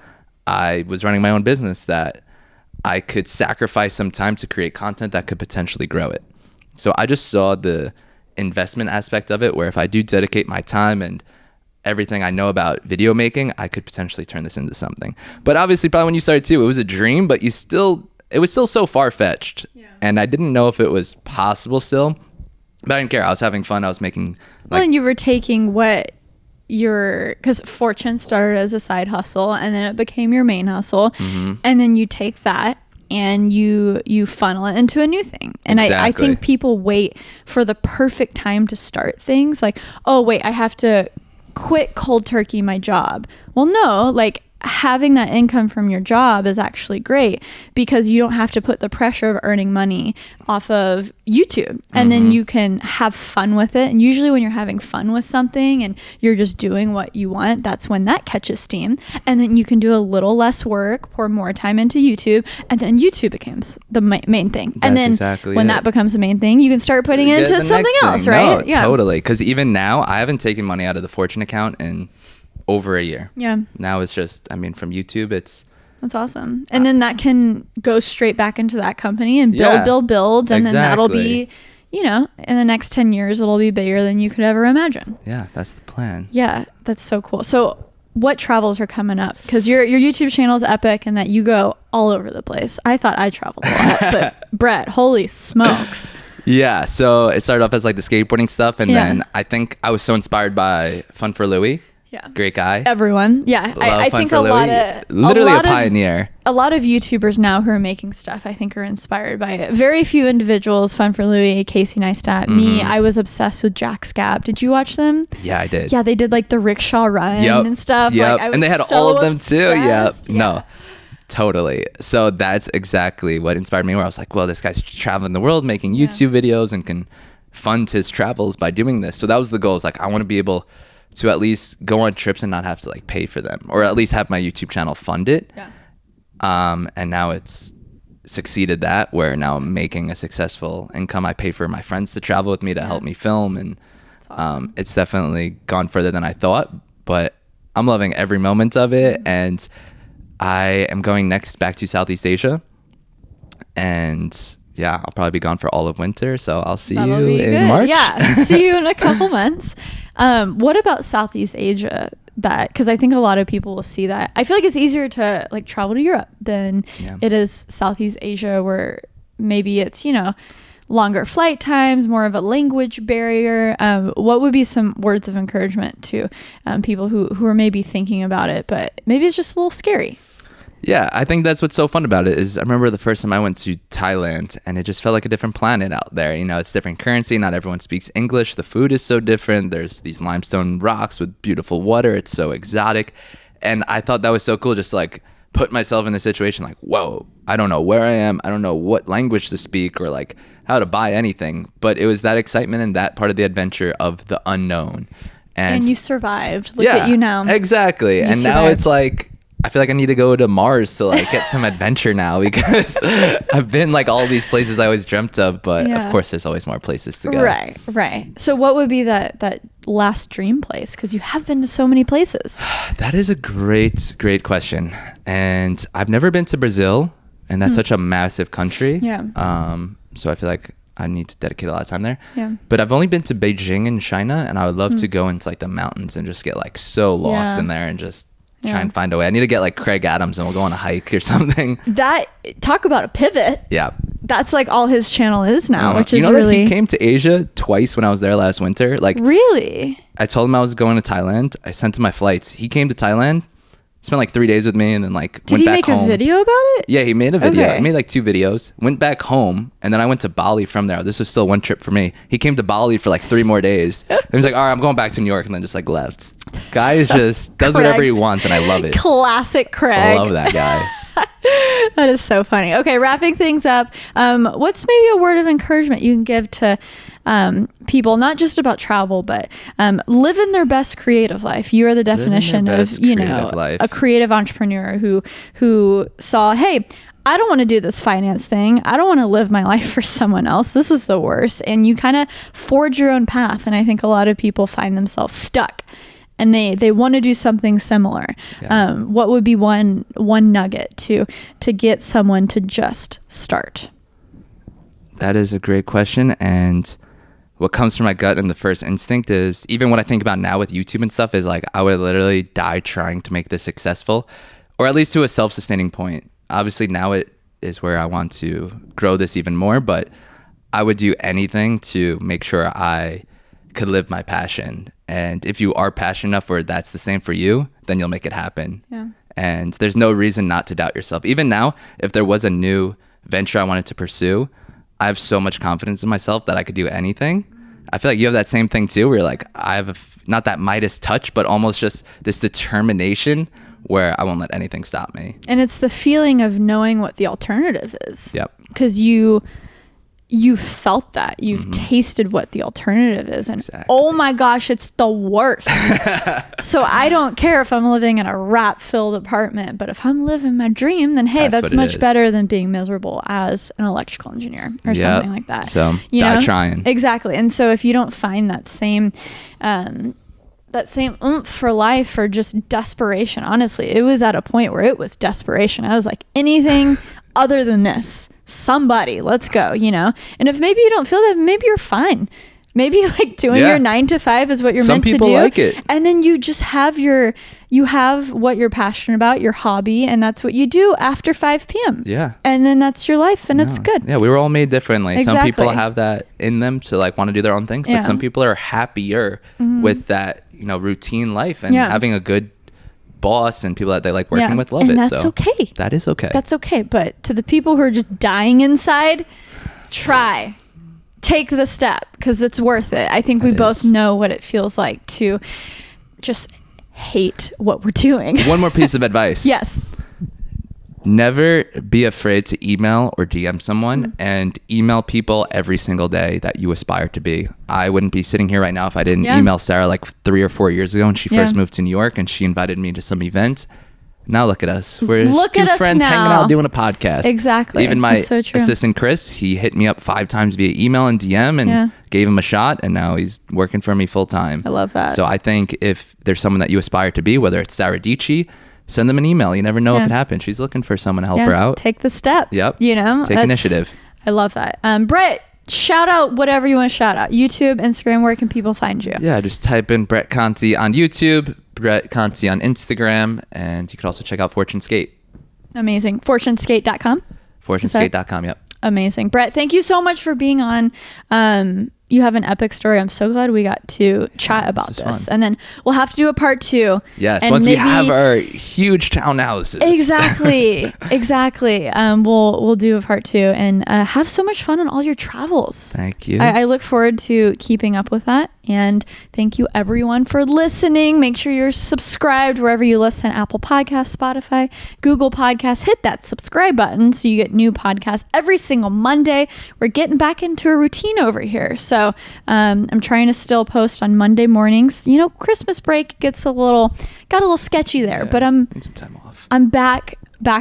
I was running my own business that I could sacrifice some time to create content that could potentially grow it. So I just saw the investment aspect of it, where if I do dedicate my time and everything I know about video making, I could potentially turn this into something. But obviously, probably when you started too, it was a dream, but it was still so far-fetched. Yeah. And I didn't know if it was possible still, but I didn't care. I was having fun. I was making well, and you were taking because Fortune started as a side hustle and then it became your main hustle. Mm-hmm. And then you take that and you funnel it into a new thing. And exactly. I think people wait for the perfect time to start things. Like, oh, wait, I have to quit cold turkey my job. Well, no, like having that income from your job is actually great because you don't have to put the pressure of earning money off of YouTube, and then you can have fun with it. And usually when you're having fun with something and you're just doing what you want, that's when that catches steam, and then you can do a little less work, pour more time into YouTube, and then YouTube becomes the main thing. And then when that becomes the main thing, you can start putting into something else, right? No, totally. Because even now I haven't taken money out of the Fortune account in over a year. Yeah. Now it's just, I mean, from YouTube, that's awesome. And then that can go straight back into that company and build. And then that'll be, you know, in the next 10 years, it'll be bigger than you could ever imagine. Yeah, that's the plan. Yeah, that's so cool. So what travels are coming up? Because your YouTube channel is epic and that you go all over the place. I thought I traveled a lot, but Brett, holy smokes. Yeah, so it started off as like the skateboarding stuff. And then I think I was so inspired by Fun for Louie. Yeah. Great guy. Everyone. Yeah. I think a lot of pioneer. A lot of YouTubers now who are making stuff, I think, are inspired by it. Very few individuals, Fun for Louie, Casey Neistat, me, I was obsessed with Jack Scab. Did you watch them? Yeah, I did. Yeah, they did like the rickshaw run and stuff. Yep. Like, and they had so all of them obsessed. too. Yep. Yeah. No. Totally. So that's exactly what inspired me, where I was like, well, this guy's traveling the world making YouTube videos and can fund his travels by doing this. So that was the goal. Is like, I want to be able to at least go on trips and not have to like pay for them, or at least have my YouTube channel fund it. Yeah. And now it's succeeded that, where now I'm making a successful income. I pay for my friends to travel with me to help me film, and awesome. It's definitely gone further than I thought, but I'm loving every moment of it. And I am going next back to Southeast Asia, and yeah, I'll probably be gone for all of winter. So I'll see you in March. Yeah, see you in a couple months. What about Southeast Asia? Because I think a lot of people will see that. I feel like it's easier to like travel to Europe than it is Southeast Asia, where maybe it's, you know, longer flight times, more of a language barrier. What would be some words of encouragement to people who are maybe thinking about it, but maybe it's just a little scary? Yeah, I think that's what's so fun about it. Is I remember the first time I went to Thailand, and it just felt like a different planet out there. You know, it's different currency. Not everyone speaks English. The food is so different. There's these limestone rocks with beautiful water. It's so exotic. And I thought that was so cool, just to like put myself in the situation like, whoa, I don't know where I am. I don't know what language to speak or like how to buy anything. But it was that excitement and that part of the adventure of the unknown. And you survived. Look at you now. Exactly. And survived. Now it's like, I feel like I need to go to Mars to like get some adventure now, because I've been like all these places I always dreamt of, but of course there's always more places to go. Right. So what would be that last dream place? Because you have been to so many places. That is a great question. And I've never been to Brazil, and that's such a massive country. Yeah. So I feel like I need to dedicate a lot of time there. Yeah. But I've only been to Beijing in China, and I would love to go into like the mountains and just get like so lost in there and just try and find a way. I need to get like Craig Adams and we'll go on a hike or something. Talk about a pivot. Yeah. That's like all his channel is now, which is really... that he came to Asia twice when I was there last winter. Like, really? I told him I was going to Thailand. I sent him my flights. He came to Thailand, spent like 3 days with me, and then like went back home. Did he make a video about it? Yeah, he made a video. Okay. He made like 2 videos. Went back home, and then I went to Bali from there. This was still one trip for me. He came to Bali for like 3 more days. And he was like, all right, I'm going back to New York, and then just like left. Guy just does whatever he wants, and I love it. Classic Craig. I love that guy. That is so funny. Okay, wrapping things up. What's maybe a word of encouragement you can give to people, not just about travel, but living their best creative life? You are the definition of, you know, a creative entrepreneur who saw, hey, I don't want to do this finance thing. I don't want to live my life for someone else. This is the worst. And you kind of forge your own path. And I think a lot of people find themselves stuck, and they want to do something similar. Yeah. What would be one nugget to get someone to just start? That is a great question. And what comes from my gut and the first instinct is, even what I think about now with YouTube and stuff, is like, I would literally die trying to make this successful, or at least to a self-sustaining point. Obviously now it is where I want to grow this even more, but I would do anything to make sure I could live my passion. And if you are passionate enough where that's the same for you, then you'll make it happen. Yeah. And there's no reason not to doubt yourself. Even now, if there was a new venture I wanted to pursue, I have so much confidence in myself that I could do anything. I feel like you have that same thing too, where you're like, I have not that Midas touch, but almost just this determination where I won't let anything stop me. And it's the feeling of knowing what the alternative is. Yep. Because you've felt that. You've tasted what the alternative is. And oh my gosh, it's the worst. So I don't care if I'm living in a rat-filled apartment, but if I'm living my dream, then hey, that's much better than being miserable as an electrical engineer or something like that. So die trying. Exactly. And so if you don't find that same oomph for life or just desperation, honestly, it was at a point where it was desperation. I was like, anything other than this, somebody, let's go, and if maybe you don't feel that, maybe you're fine. Maybe like doing your 9 to 5 is what you're meant to do. Some people like it. And then you just have what you're passionate about, your hobby, and that's what you do after 5 p.m. Yeah. And then that's your life, and it's good. Yeah, we were all made differently. Exactly. Some people have that in them to like want to do their own thing, but some people are happier with that, routine life and having a good boss and people that they like working with love it. And that's okay. That is okay. That's okay. But to the people who are just dying inside, take the step, because it's worth it. I think we both know what it feels like to just hate what we're doing. One more piece of advice. Yes. Never be afraid to email or DM someone, and email people every single day that you aspire to be. I wouldn't be sitting here right now if I didn't email Sara like 3 or 4 years ago when she first moved to New York and she invited me to some event. Now look at us. We're two friends hanging out doing a podcast. Exactly. Even my assistant Chris, he hit me up 5 times via email and DM and gave him a shot, and now he's working for me full time. I love that. So I think if there's someone that you aspire to be, whether it's Sara DIETSCHY, send them an email. You never know what could happen. She's looking for someone to help her out. Take the step. Yep. Take initiative. I love that. Brett, shout out whatever you want to shout out. YouTube, Instagram, where can people find you? Yeah, just type in Brett Conti on YouTube, Brett Conti on Instagram, and you can also check out Fortune Skate. Amazing. FortuneSkate.com? FortuneSkate.com, yep. Amazing. Brett, thank you so much for being on. You have an epic story. I'm so glad we got to chat about this. And then we'll have to do a part 2. Yes, and once we have our huge townhouses. Exactly. We'll do a part 2 and have so much fun on all your travels. Thank you. I look forward to keeping up with that. And thank you everyone for listening. Make sure you're subscribed wherever you listen. Apple Podcasts, Spotify, Google Podcasts. Hit that subscribe button so you get new podcasts every single Monday. We're getting back into a routine over here. So I'm trying to still post on Monday mornings. Christmas break got a little sketchy there, but need some time off. I'm back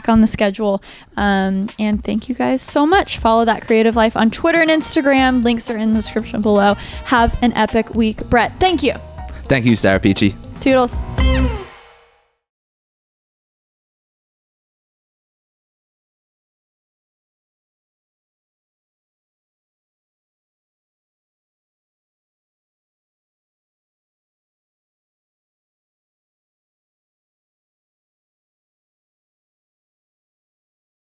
on the schedule. And thank you guys so much. Follow That Creative Life on Twitter and Instagram. Links are in the description below. Have an epic week. Brett, thank you. Thank you, Sara Peachy. Toodles.